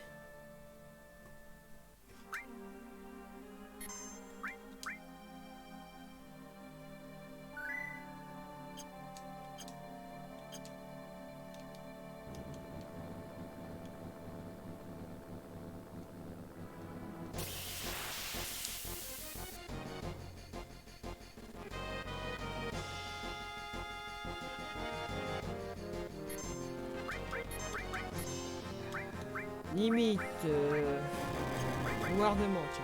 B: Limite, bombardement, tiens.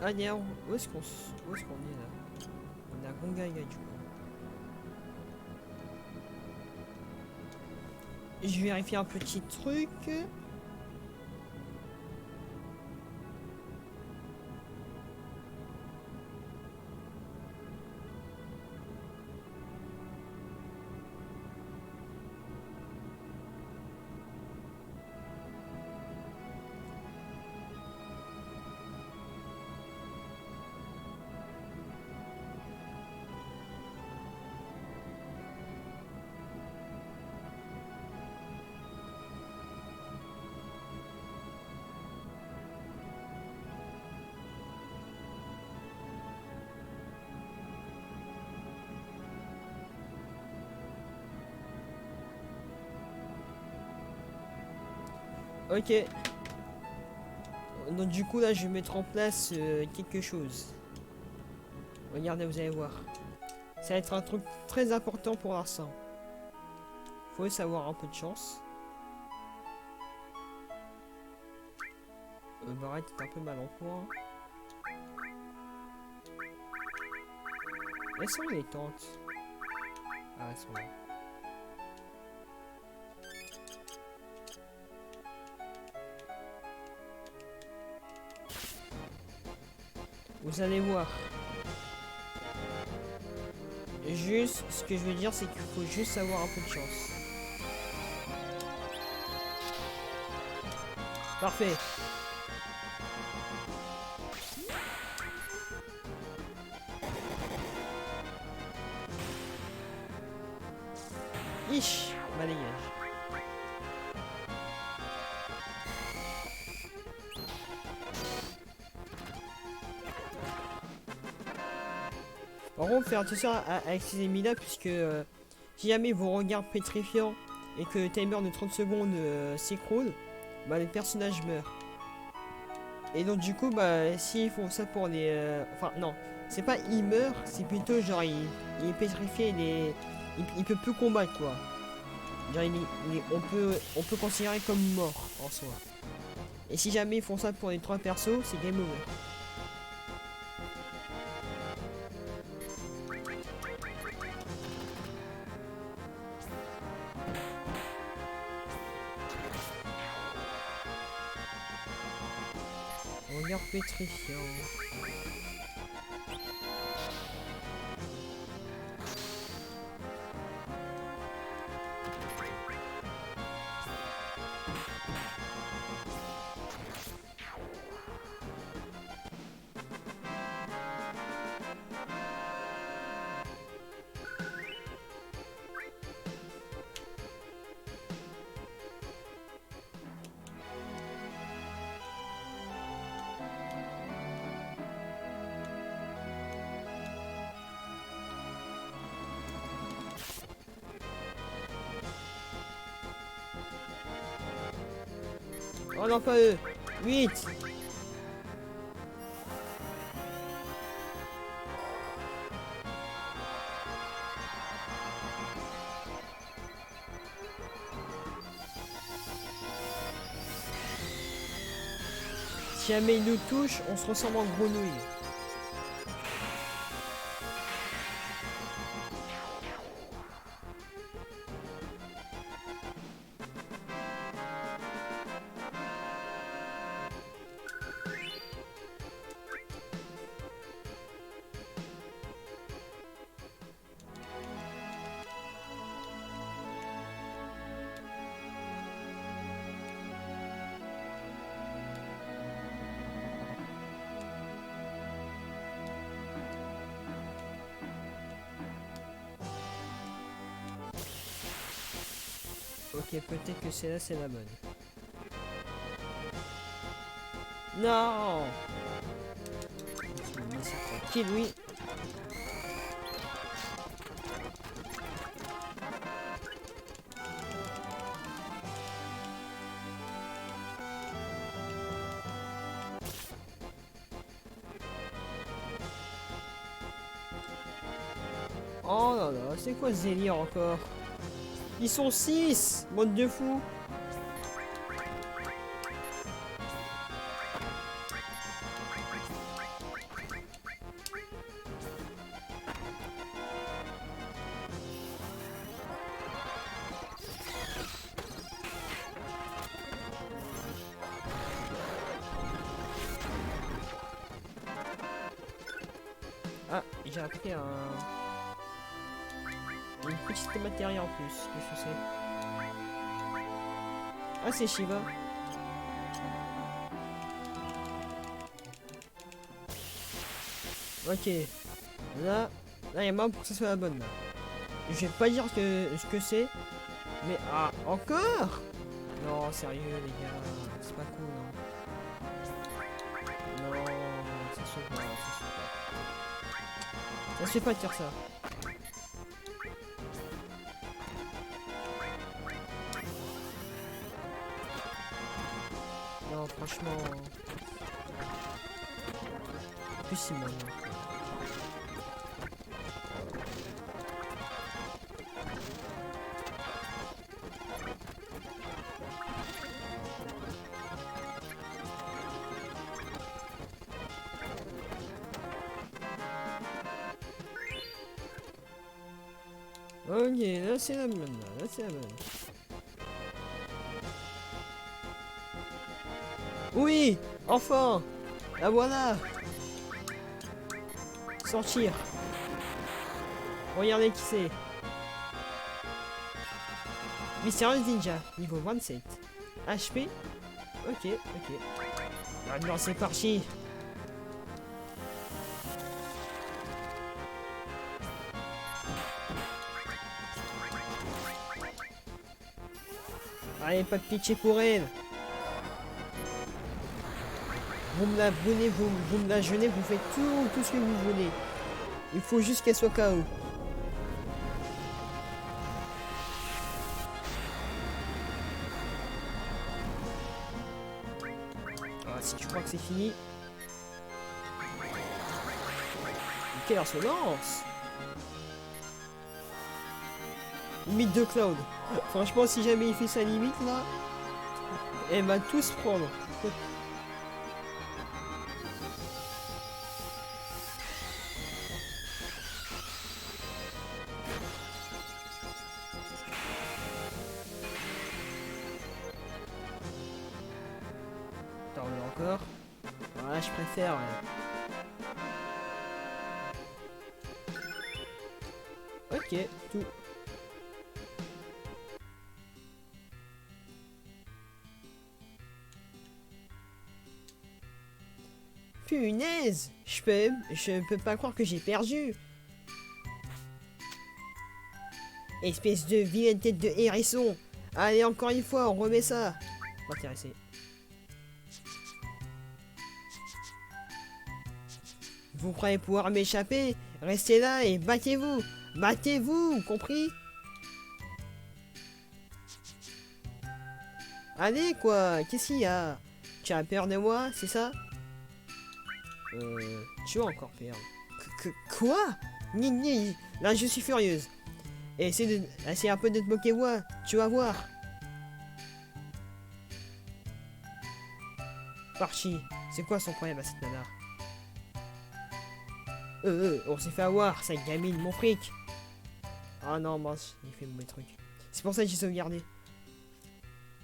B: Ah d'ailleurs, où est-ce qu'on est là? On a Gongaga du coup. Je vérifie un petit truc. Ok. Donc du coup là je vais mettre en place quelque chose. Regardez, vous allez voir. Ça va être un truc très important pour l'instant. Faut savoir un peu de chance. Barrette est un peu mal en point. Elles sont où les tentes? Ah, elles sont là. Vous allez voir. Juste, ce que je veux dire, c'est qu'il faut juste avoir un peu de chance. Parfait. Ich, balayage. Par contre, faire attention avec ces ennemis là, puisque si jamais vos regards pétrifiants et que le timer de 30 secondes s'écroule, bah les personnages meurent. Et donc du coup, bah s'ils font ça pour les... Enfin non, c'est pas il meurt, c'est plutôt genre il est pétrifié, il peut plus combattre quoi. Genre on peut considérer comme mort en soi. Et si jamais ils font ça pour les 3 persos, c'est game over. Regard pétrifiant. Oh non, pas eux. 8. Si jamais il nous touche, on se ressemble en grenouille. Ok, peut-être que celle-là, c'est la bonne. Non. Tranquille, oui. Oh là là, c'est quoi ce délire encore? Ils sont 6, bande de fous. Ah, j'ai appris une petite matériel en plus. Qu'est-ce que c'est? Ah, c'est Shiva. Ok. Là, il y a marre pour que ça soit la bonne là. Je vais pas dire ce que c'est. Mais ah, encore? Non, sérieux les gars. C'est pas cool. Hein. Non, ça se fait pas. Ça se fait pas de faire ça. Non, franchement. En plus, c'est moyen. Ok, là c'est la bonne, là c'est la bonne. Oui, enfin, la voilà. Sortir. Regardez qui c'est. Mystérieux Ninja, niveau 27. HP. Ok, ok. Maintenant c'est parti. Allez, pas de pitié pour elle. Vous me la brûlez, vous me la jeûnez, vous faites tout ce que vous voulez. Il faut juste qu'elle soit KO. Ah, si tu crois que c'est fini. Quelle insolence! Limite de Cloud. Franchement, si jamais il fait sa limite là, elle va tous prendre. Attends, on a encore. Voilà, je préfère. Ouais. Ok, tout. Punaise! Je peux pas croire que j'ai perdu. Espèce de vilaine tête de hérisson. Allez, encore une fois, on remet ça. Pas intéressé. Vous croyez pouvoir m'échapper? Restez là et battez-vous. Battez-vous, compris? Allez, quoi? Qu'est-ce qu'il y a? Tu as peur de moi, c'est ça? Tu vas encore perdre. Quoi? Ni. Là, je suis furieuse. Et essaie un peu de te moquer, moi. Tu vas voir. Parchi, c'est quoi son problème à cette nana? On s'est fait avoir, cette gamine, mon fric. Ah non, mince, il fait mauvais truc. C'est pour ça que j'ai sauvegardé.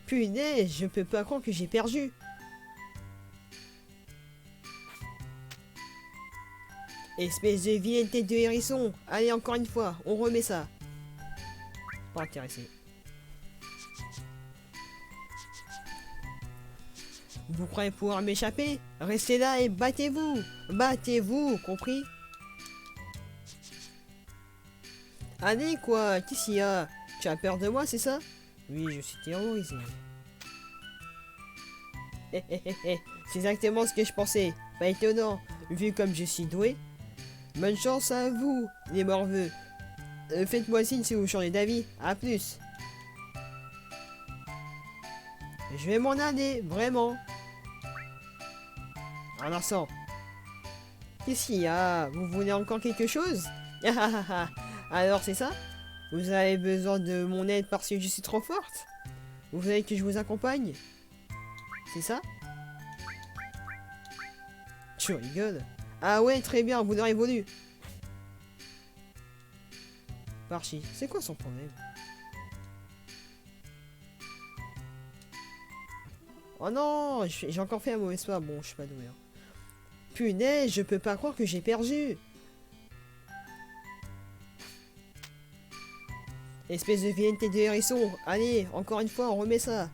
B: Punaise, je peux pas croire que j'ai perdu. Espèce de vilaine tête de hérisson. Allez, encore une fois, on remet ça. Pas intéressé. Vous croyez pouvoir m'échapper? Restez là et battez-vous. Battez-vous, compris? Allez, quoi? Qu'est-ce qu'il y a? Tu as peur de moi, c'est ça? Oui, je suis terrorisé. C'est exactement ce que je pensais. Pas étonnant, vu comme je suis doué. Bonne chance à vous, les morveux. Faites-moi signe si vous changez d'avis. A plus. Je vais m'en aller, vraiment. Un instant. Qu'est-ce qu'il y a? Vous voulez encore quelque chose? Alors c'est ça? Vous avez besoin de mon aide parce que je suis trop forte? Vous voulez que je vous accompagne? C'est ça? Tu rigoles? Ah ouais, très bien, vous l'aurez voulu. Parchi, c'est quoi son problème? Oh non, j'ai encore fait un mauvais pas. Bon, je suis pas doué. Hein. Punaise, je peux pas croire que j'ai perdu. Espèce de vilaine tête de hérisson. Allez, encore une fois, on remet ça.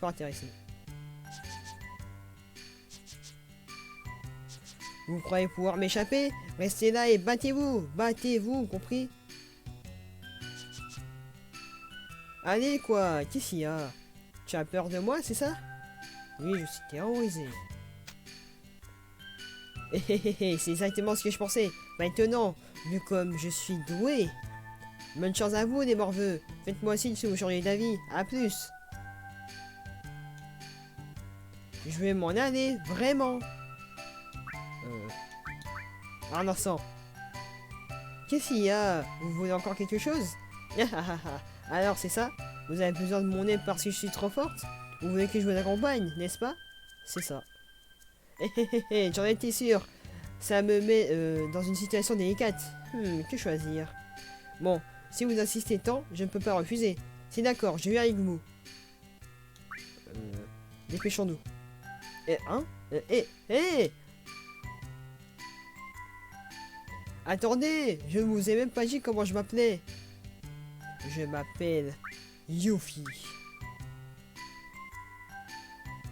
B: Pas intéressé. Vous croyez pouvoir m'échapper? Restez là et battez-vous. Battez-vous, compris? Allez, quoi? Qu'est-ce qu'il y a? Tu as peur de moi, c'est ça? Oui, je suis terrorisé. C'est exactement ce que je pensais. Maintenant, vu comme je suis doué. Bonne chance à vous, les morveux. Faites-moi signe si vous changez d'avis. A plus. Je vais m'en aller, vraiment. Un instant. Qu'est-ce qu'il y a? Vous voulez encore quelque chose? Alors, c'est ça? Vous avez besoin de mon aide parce que je suis trop forte? Vous voulez que je vous accompagne, n'est-ce pas? C'est ça. J'en étais sûr. Ça me met dans une situation délicate. Que choisir? Bon, si vous insistez tant, je ne peux pas refuser. C'est d'accord, je viens avec vous. Dépêchons-nous. Attendez, je ne vous ai même pas dit comment je m'appelais. Je m'appelle Yuffie.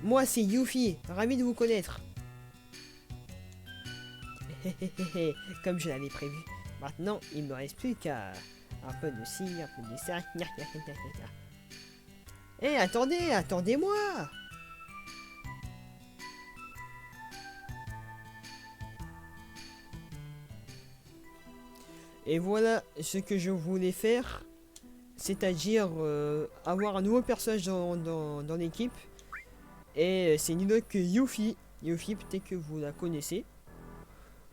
B: Moi, c'est Yuffie, ravi de vous connaître. Comme je l'avais prévu. Maintenant, il ne me reste plus qu'à un peu de ci, un peu de ça. Eh, attendez, attendez-moi. Et voilà ce que je voulais faire, c'est-à-dire avoir un nouveau personnage dans l'équipe. Et c'est nul autre que Yuffie. Yuffie, peut-être que vous la connaissez.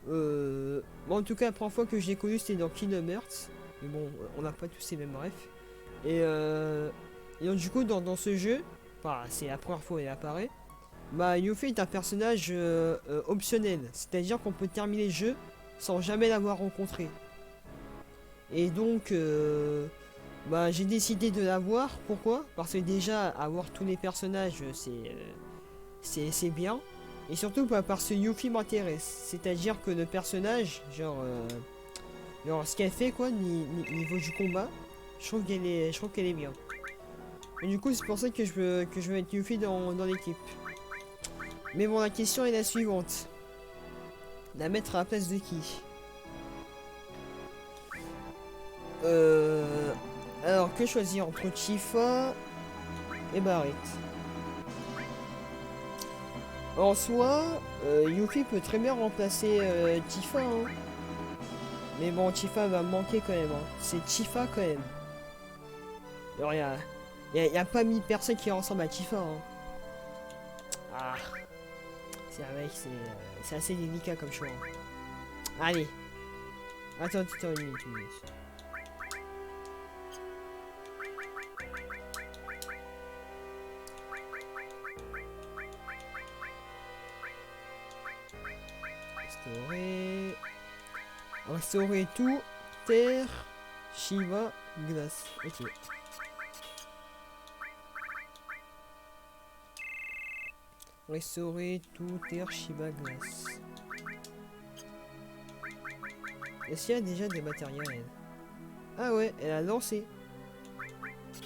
B: Bon, en tout cas, la première fois que je l'ai connue, c'était dans Kingdom Hearts. Mais bon, on n'a pas tous les mêmes refs. Et donc, du coup, dans ce jeu, bah, c'est la première fois qu'elle apparaît. Bah, Yuffie est un personnage optionnel. C'est-à-dire qu'on peut terminer le jeu sans jamais l'avoir rencontré. Et donc, bah, j'ai décidé de l'avoir. Pourquoi? Parce que déjà, avoir tous les personnages, c'est bien. Et surtout, bah, parce que Yuffie m'intéresse. C'est-à-dire que le personnage, genre ce qu'elle fait, quoi, niveau du combat, je trouve qu'elle est bien. Et du coup, c'est pour ça que je veux mettre Yuffie dans l'équipe. Mais bon, la question est la suivante. La mettre à la place de qui? Alors, que choisir entre Tifa et Barrett? En soi, Yuffie peut très bien remplacer Tifa, hein. Mais bon, Tifa va me manquer quand même, hein. C'est Tifa quand même. Alors, y a pas 1000 personnes qui ressemblent à Tifa, hein. Ah, c'est un mec, c'est assez délicat comme choix, hein. Allez. Attends, une minute. Restaurer tout. Terre, Shiva, glace. Ok. Restaurer tout. Terre, Shiva, glace. Est-ce qu'il y a déjà des matériels? Ah ouais, elle a lancé.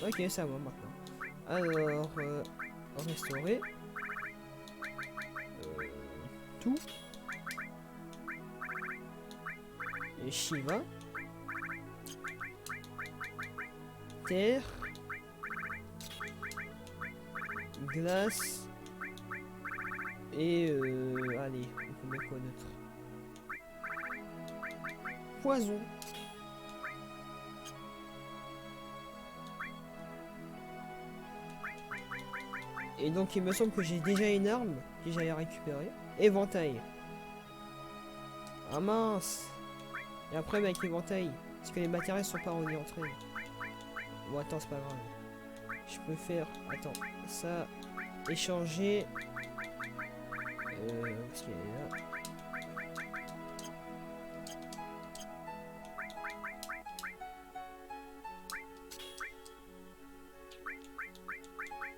B: Ok, ça va maintenant. Alors, restaurer. Tout. Et Shiva. Terre. Glace. Et allez, on peut mettre quoi d'autre? Poison. Et donc il me semble que j'ai déjà une arme que j'allais récupérer. Éventail. Ah mince. Et après avec éventail, parce que les matériels sont pas reliés entre eux. Bon attends, c'est pas grave. Je peux faire, attends, ça, échanger. Parce qu'il est là.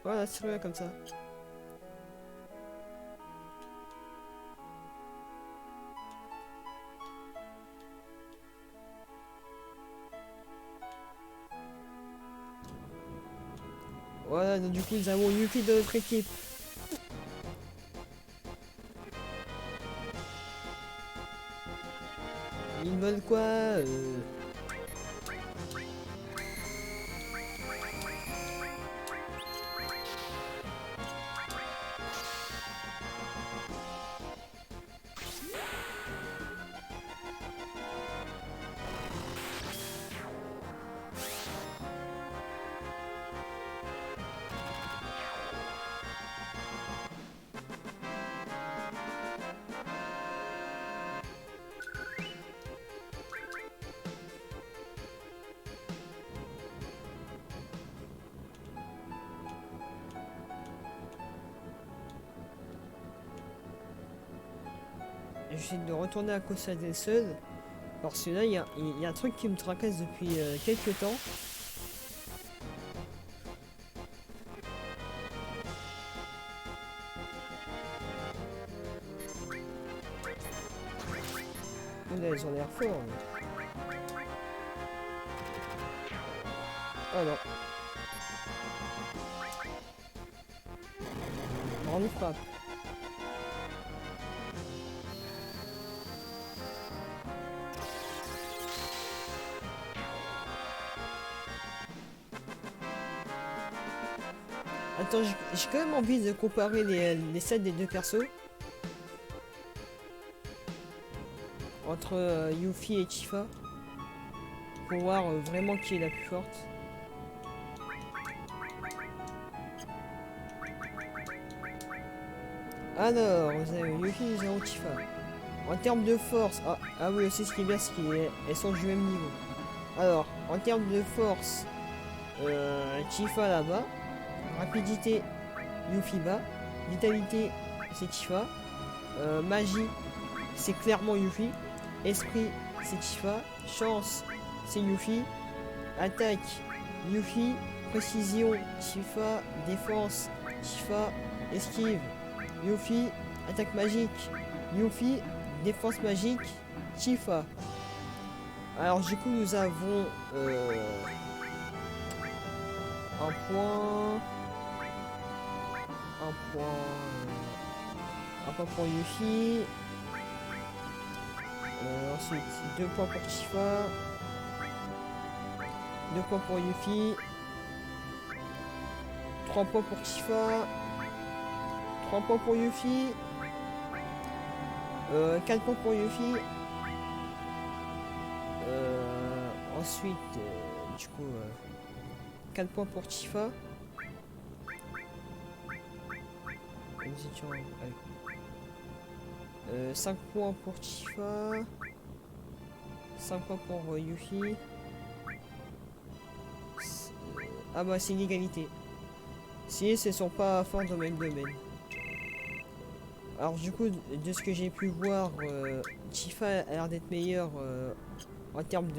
B: Voilà, c'est bien comme ça. Voilà, donc du coup nous avons Yuffie de notre équipe. Ils veulent quoi J'essaie de retourner à Costa del Sol. Parce que là, il y a un truc qui me tracasse depuis quelques temps. Elles ont l'air fort. Ah non. Grande frappe. Attends, j'ai quand même envie de comparer les sets des deux persos. Entre Yuffie et Tifa. Pour voir vraiment qui est la plus forte. Alors, vous avez Yuffie, vous avez Tifa. En termes de force, ah oui, aussi ce qui est bien, c'est qu'elles sont du même niveau. Alors, en termes de force, Tifa là-bas. Rapidité, Yuffie bas. Vitalité, c'est Tifa. Magie, c'est clairement Yuffie. Esprit, c'est Tifa. Chance, c'est Yuffie. Attaque, Yuffie. Précision, Tifa. Défense, Tifa. Esquive, Yuffie. Attaque magique, Yuffie. Défense magique, Tifa. Alors du coup nous avons un point pour Yuffie. Ensuite 2 points pour Tifa. 2 points pour Yuffie. 3 points pour Tifa. 3 points pour Yuffie. 4 points pour Yuffie. Ensuite, du coup, 4 points pour Tifa. Nous étions... 5 points pour Tifa. 5 points pour Yuffie. Ah bah c'est une égalité. Si elles sont pas fortes dans le même domaine. Alors du coup, de ce que j'ai pu voir, Tifa a l'air d'être meilleure en termes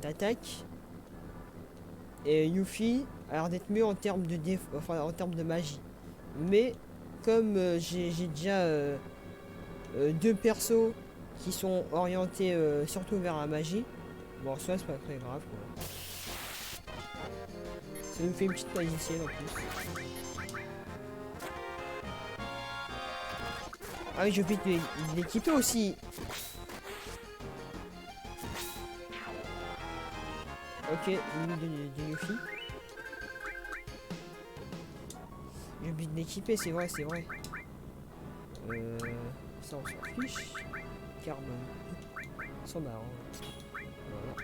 B: d'attaque. Et Yuffie a l'air d'être mieux en termes en termes de magie. Mais comme j'ai déjà deux persos qui sont orientés surtout vers la magie, bon ça c'est pas très grave quoi. Ça nous fait une petite magicienne en plus. Ah oui, j'ai oublié de l'équiper aussi. Ok, une de Yuffie. J'ai oublié de l'équiper, c'est vrai, c'est vrai. Ça on s'en fiche. Carbone. Sans marrant. Voilà.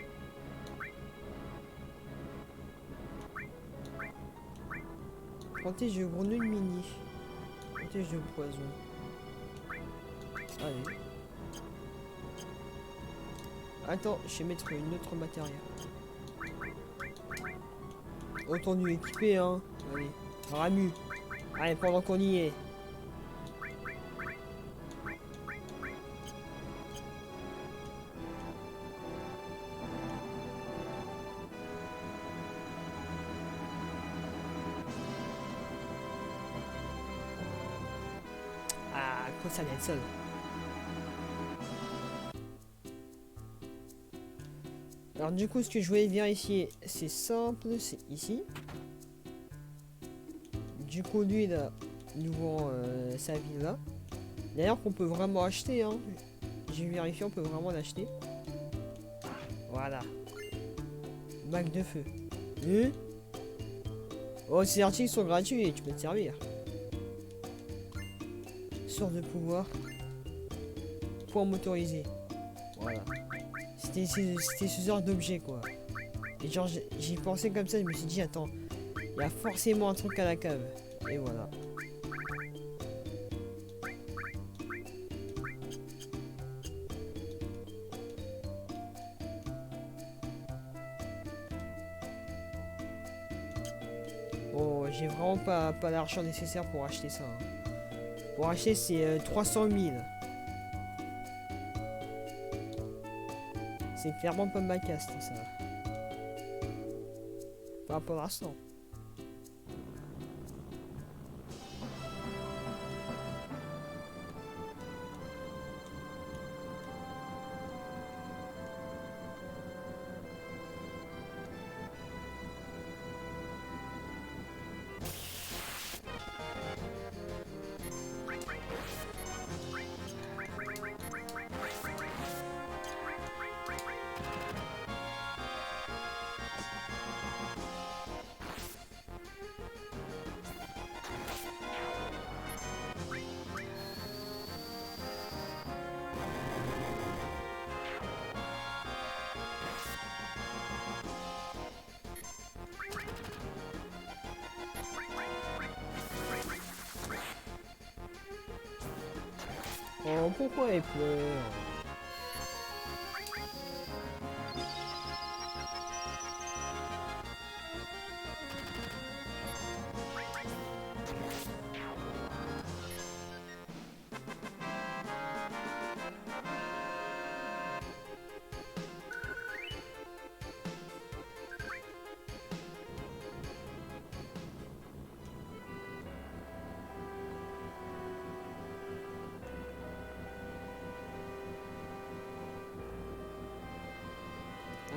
B: Protège de grenouille mini. Protège de poison. Allez. Attends, je vais mettre une autre matériel. Autant nous équiper, hein. Allez, Ramu. Allez, pendant qu'on y est. Ah, quoi ça vient seul. Alors du coup, ce que je voulais vérifier, c'est simple, c'est ici. Du coup, lui, là, nous vend sa ville là. D'ailleurs, qu'on peut vraiment acheter, hein. J'ai vérifié, on peut vraiment l'acheter. Voilà. Bac de feu. Oh, ces articles sont gratuits, tu peux te servir. Source de pouvoir. Point motorisé. Voilà. C'était ce genre d'objet quoi. Et genre j'ai pensé comme ça, je me suis dit attends, il y a forcément un truc à la cave. Et voilà. Oh, j'ai vraiment pas l'argent nécessaire pour acheter ça. Hein. Pour acheter c'est 300 000. C'est clairement pas ma caste ça. Pas pour l'instant. Oh, pourquoi elle pleure?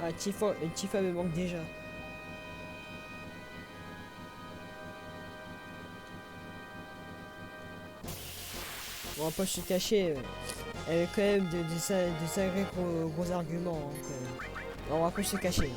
B: Ah, Tifa me manque déjà. On va pas se cacher, elle a quand même de sacrés gros arguments, hein, quand même. On va pas se cacher.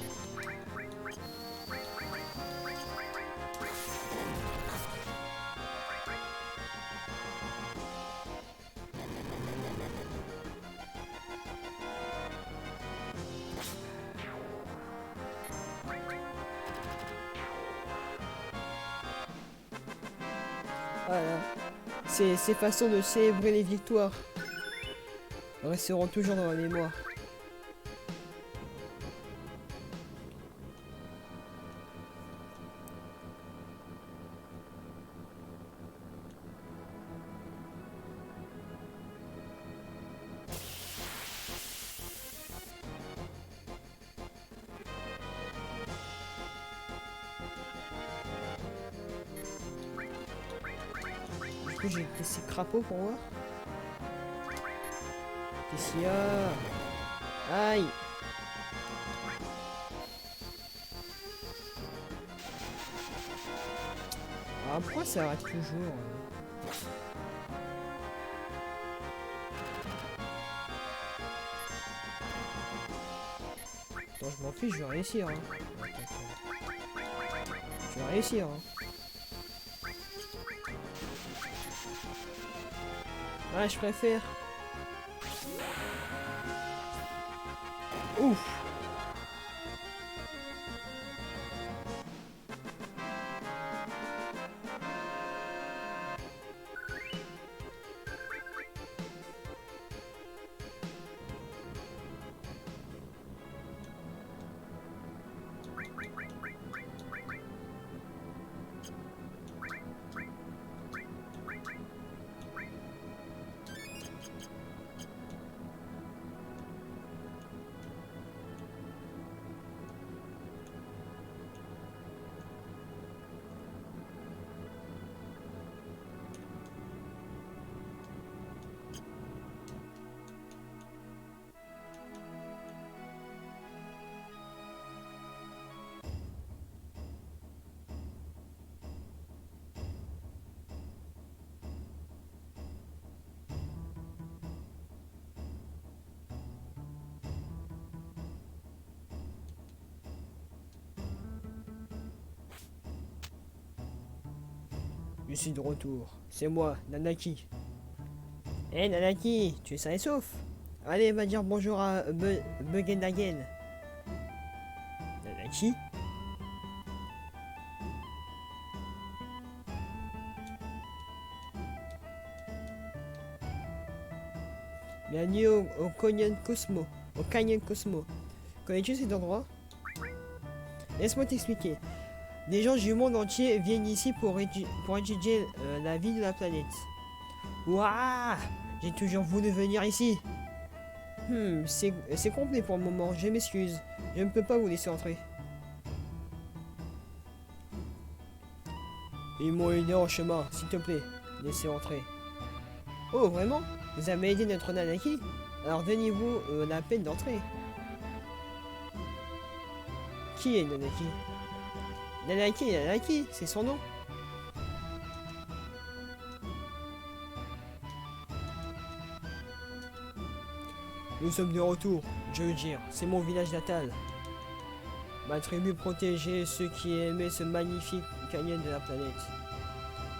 B: Voilà. Ces façons de célébrer les victoires resteront toujours dans ma mémoire. Du coup, j'ai testé crapaud pour voir. Qu'est-ce qu'il y a? Aïe! Ah, pourquoi ça arrête toujours? Attends, je m'en fiche, je vais réussir. Hein. Je vais réussir. Hein. Ah, je préfère. Ouf! Je suis de retour. C'est moi, Nanaki. Eh Nanaki, tu es sain et sauf? Allez, va dire bonjour à Bugendagen. Nanaki? Bienvenue au Canyon Cosmo. Au Canyon Cosmo. Connais-tu cet endroit? Laisse-moi t'expliquer. Des gens du monde entier viennent ici pour étudier la vie de la planète. Waouh! J'ai toujours voulu venir ici. C'est complet pour le moment, je m'excuse. Je ne peux pas vous laisser entrer. Ils m'ont aidé en chemin, s'il te plaît. Laissez entrer. Oh, vraiment? Vous avez aidé notre Nanaki? Alors donnez-vous la peine d'entrer. Qui est Nanaki? Nanaki, c'est son nom. Nous sommes de retour, je veux dire, c'est mon village natal. Ma tribu protégeait ceux qui aimaient ce magnifique canyon de la planète.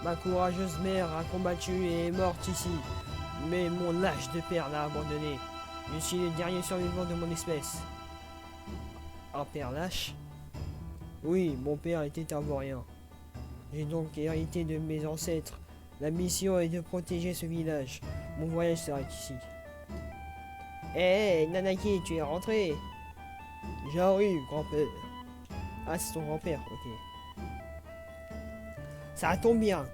B: Ma courageuse mère a combattu et est morte ici, mais mon lâche de père l'a abandonné. Je suis le dernier survivant de mon espèce. Un père lâche? Oui, mon père était arborien. J'ai donc hérité de mes ancêtres La mission est de protéger ce village. Mon voyage s'arrête ici. Hé, Nanaki, tu es rentré? J'arrive, grand-père. Ah, c'est ton grand-père, ok. Ça tombe bien.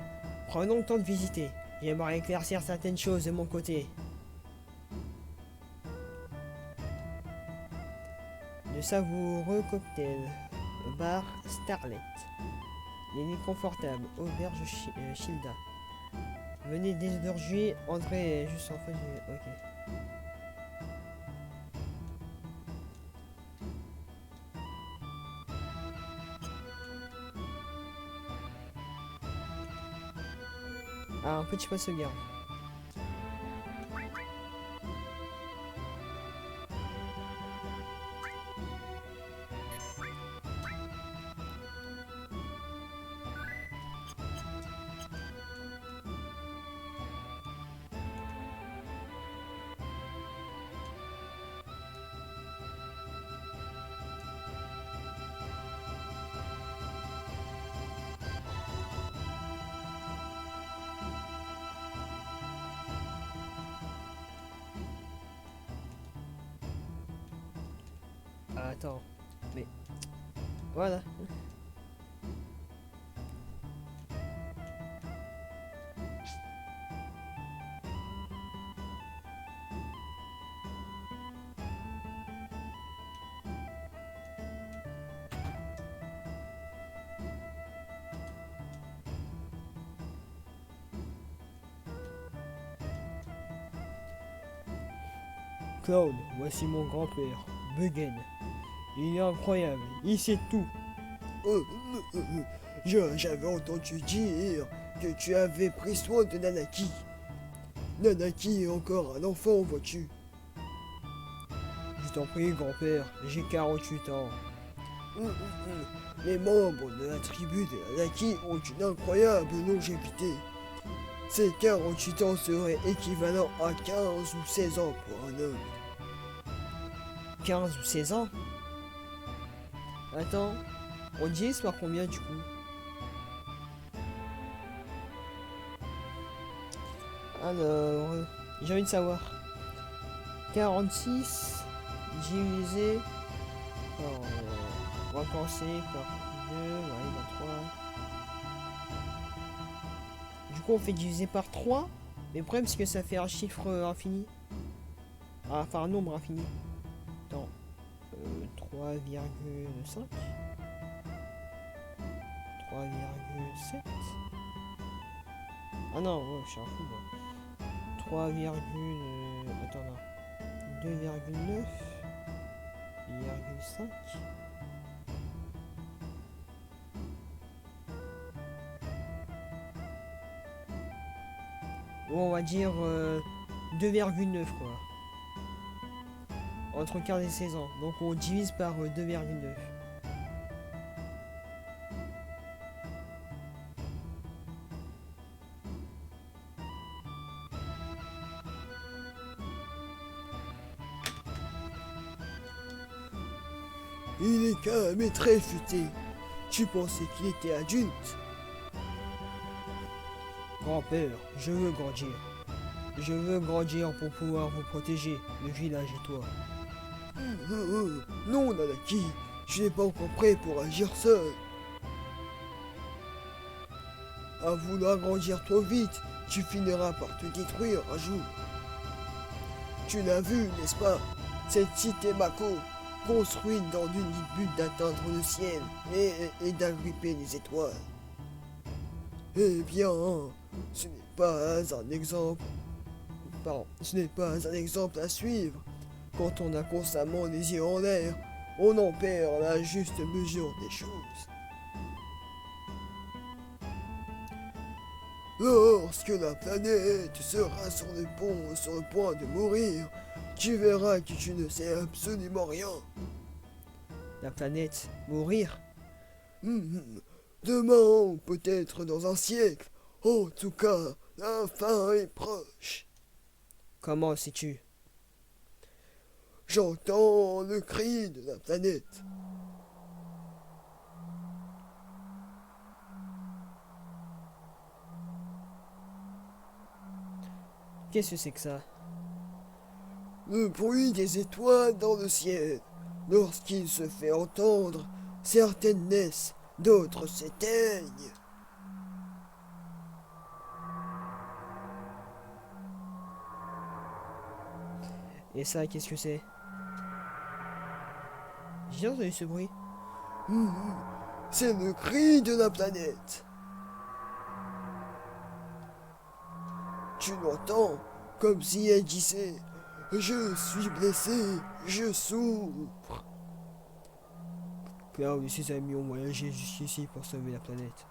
B: Prenons le temps de visiter. J'aimerais éclaircir certaines choses de mon côté. De savoureux cocktails. Bar Starlet. Les lits confortables. Auberge Shilda. Venez dès aujourd'hui. Entrez juste en face du... Ok. Ah, un petit poste de garde. Ah, attends. Mais... Voilà. Cloud, voici mon grand-père, Buggen. Il est incroyable, il sait tout.
A: Euh, J'avais entendu dire que tu avais pris soin de Nanaki. Nanaki est encore un enfant, vois-tu.
B: Je t'en prie, grand-père, j'ai 48 ans.
A: Les membres de la tribu de Nanaki ont une incroyable longévité. Ces 48 ans seraient équivalents à 15 ou 16 ans pour un homme.
B: 15 ou 16 ans? Attends, on divise par combien du coup? Alors, j'ai envie de savoir. 46 divisé par... on va commencer par 2, ouais, par 3. Du coup, on fait diviser par 3. Mais le problème, c'est que ça fait un chiffre infini. Ah, enfin, un nombre infini. Attends. 3,5. 3,7. Ah non, ouais, je suis un fou, moi. 3, attends, non. 2,9. 1,5. Bon, on va dire 2,9 quoi. Entre 15 et 16 ans. Donc on divise par 2,9.
A: Il est calme et très futé. Tu pensais qu'il était adulte?
B: Grand-père, je veux grandir. Je veux grandir pour pouvoir vous protéger, le village et toi.
A: Non, Nanaki, je n'ai pas encore prêt pour agir seul. À vouloir grandir trop vite, tu finiras par te détruire un jour. Tu l'as vu, n'est-ce pas? Cette cité Mako, construite dans l'unique but d'atteindre le ciel et d'agripper les étoiles. Eh bien, ce n'est pas un exemple. Pardon, ce n'est pas un exemple à suivre. Quand on a constamment les yeux en l'air, on en perd la juste mesure des choses. Lorsque la planète sera sur le point de mourir, tu verras que tu ne sais absolument rien.
B: La planète, mourir?
A: Demain ou peut-être dans un siècle. En tout cas, la fin est proche.
B: Comment sais-tu?
A: J'entends le cri de la planète.
B: Qu'est-ce que c'est que ça?
A: Le bruit des étoiles dans le ciel. Lorsqu'il se fait entendre, certaines naissent, d'autres s'éteignent.
B: Et ça, qu'est-ce que c'est? J'ai entendu ce bruit.
A: Hum, C'est le cri de la planète. Tu l'entends comme si elle disait « Je suis blessé, je souffre ».
B: Cloud et ses amis ont voyagé jusqu'ici pour sauver la planète.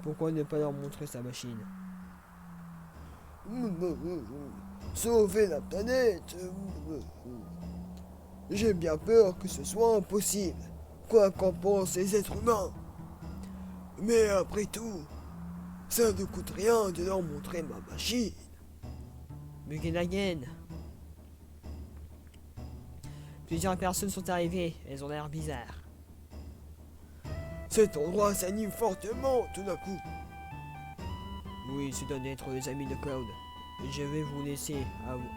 B: Pourquoi ne pas leur montrer sa machine?
A: Sauver la planète. J'ai bien peur que ce soit impossible, quoi qu'en pensent les êtres humains. Mais après tout, ça ne coûte rien de leur montrer ma machine.
B: Mugenagen. Plusieurs personnes sont arrivées, elles ont l'air bizarres.
A: Cet endroit s'anime fortement tout d'un coup.
B: Oui, ce doit être les amis de Cloud. Je vais vous laisser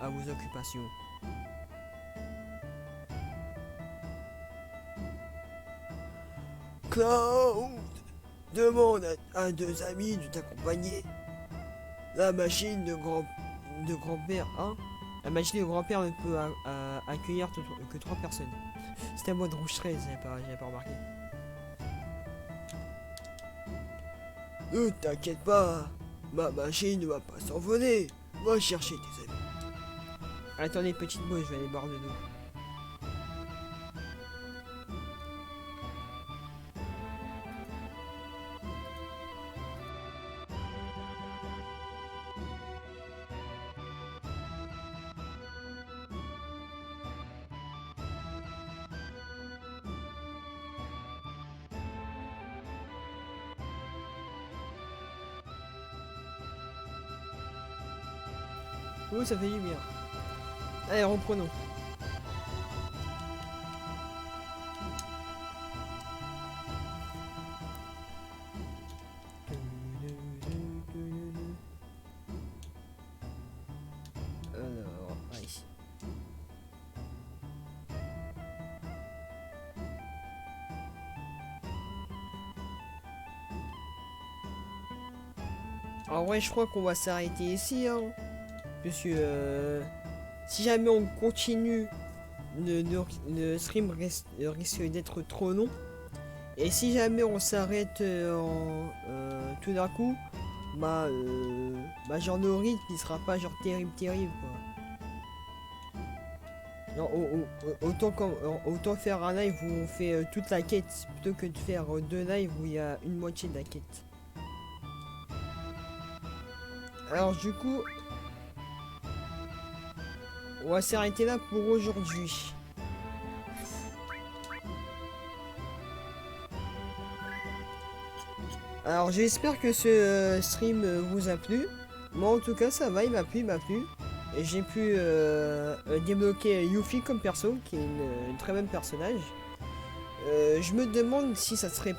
B: à vos occupations.
A: Cloud demande à deux amis de t'accompagner. La machine de
B: grand-père, hein? La machine de grand-père ne peut accueillir que 3 personnes. C'était un mode rouge 13, j'avais pas remarqué.
A: Ne t'inquiète pas, ma machine ne va pas s'envoler. Va chercher tes amis.
B: Attendez, petite bosse, je vais aller boire de l'eau. Oh, ça fait du bien. Allez, reprenons. Alors, ici. En vrai, je crois qu'on va s'arrêter ici, hein. Puisque si jamais on continue, le stream risque d'être trop long. Et si jamais on s'arrête tout d'un coup, genre le rythme il sera pas genre terrible quoi. Non, autant faire un live où on fait toute la quête plutôt que de faire 2 lives où il y a une moitié de la quête. Alors du coup, on va s'arrêter là pour aujourd'hui. Alors j'espère que ce stream vous a plu. Moi en tout cas ça va, il m'a plu. Et j'ai pu débloquer Yuffie comme perso, qui est une très bonne personnage. Je me demande si ça serait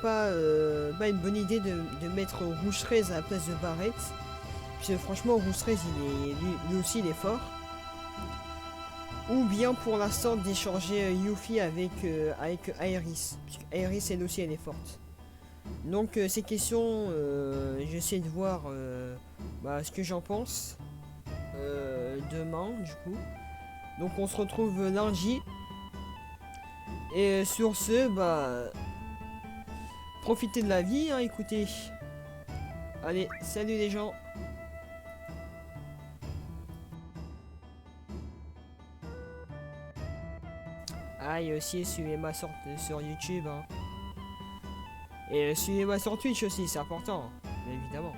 B: pas une bonne idée de mettre Rouge 13 à la place de Barrett. Puisque franchement Rouge 13 lui aussi il est fort. Ou bien pour l'instant d'échanger Yuffie avec Aeris. Puisque Aeris elle aussi elle est forte. Donc ces questions, j'essaie de voir ce que j'en pense demain du coup. Donc on se retrouve lundi. Et sur ce, profitez de la vie, hein, écoutez. Allez, salut les gens. Ah, et aussi suivez-moi sur YouTube. Hein. Et suivez-moi sur Twitch aussi, c'est important, hein, évidemment.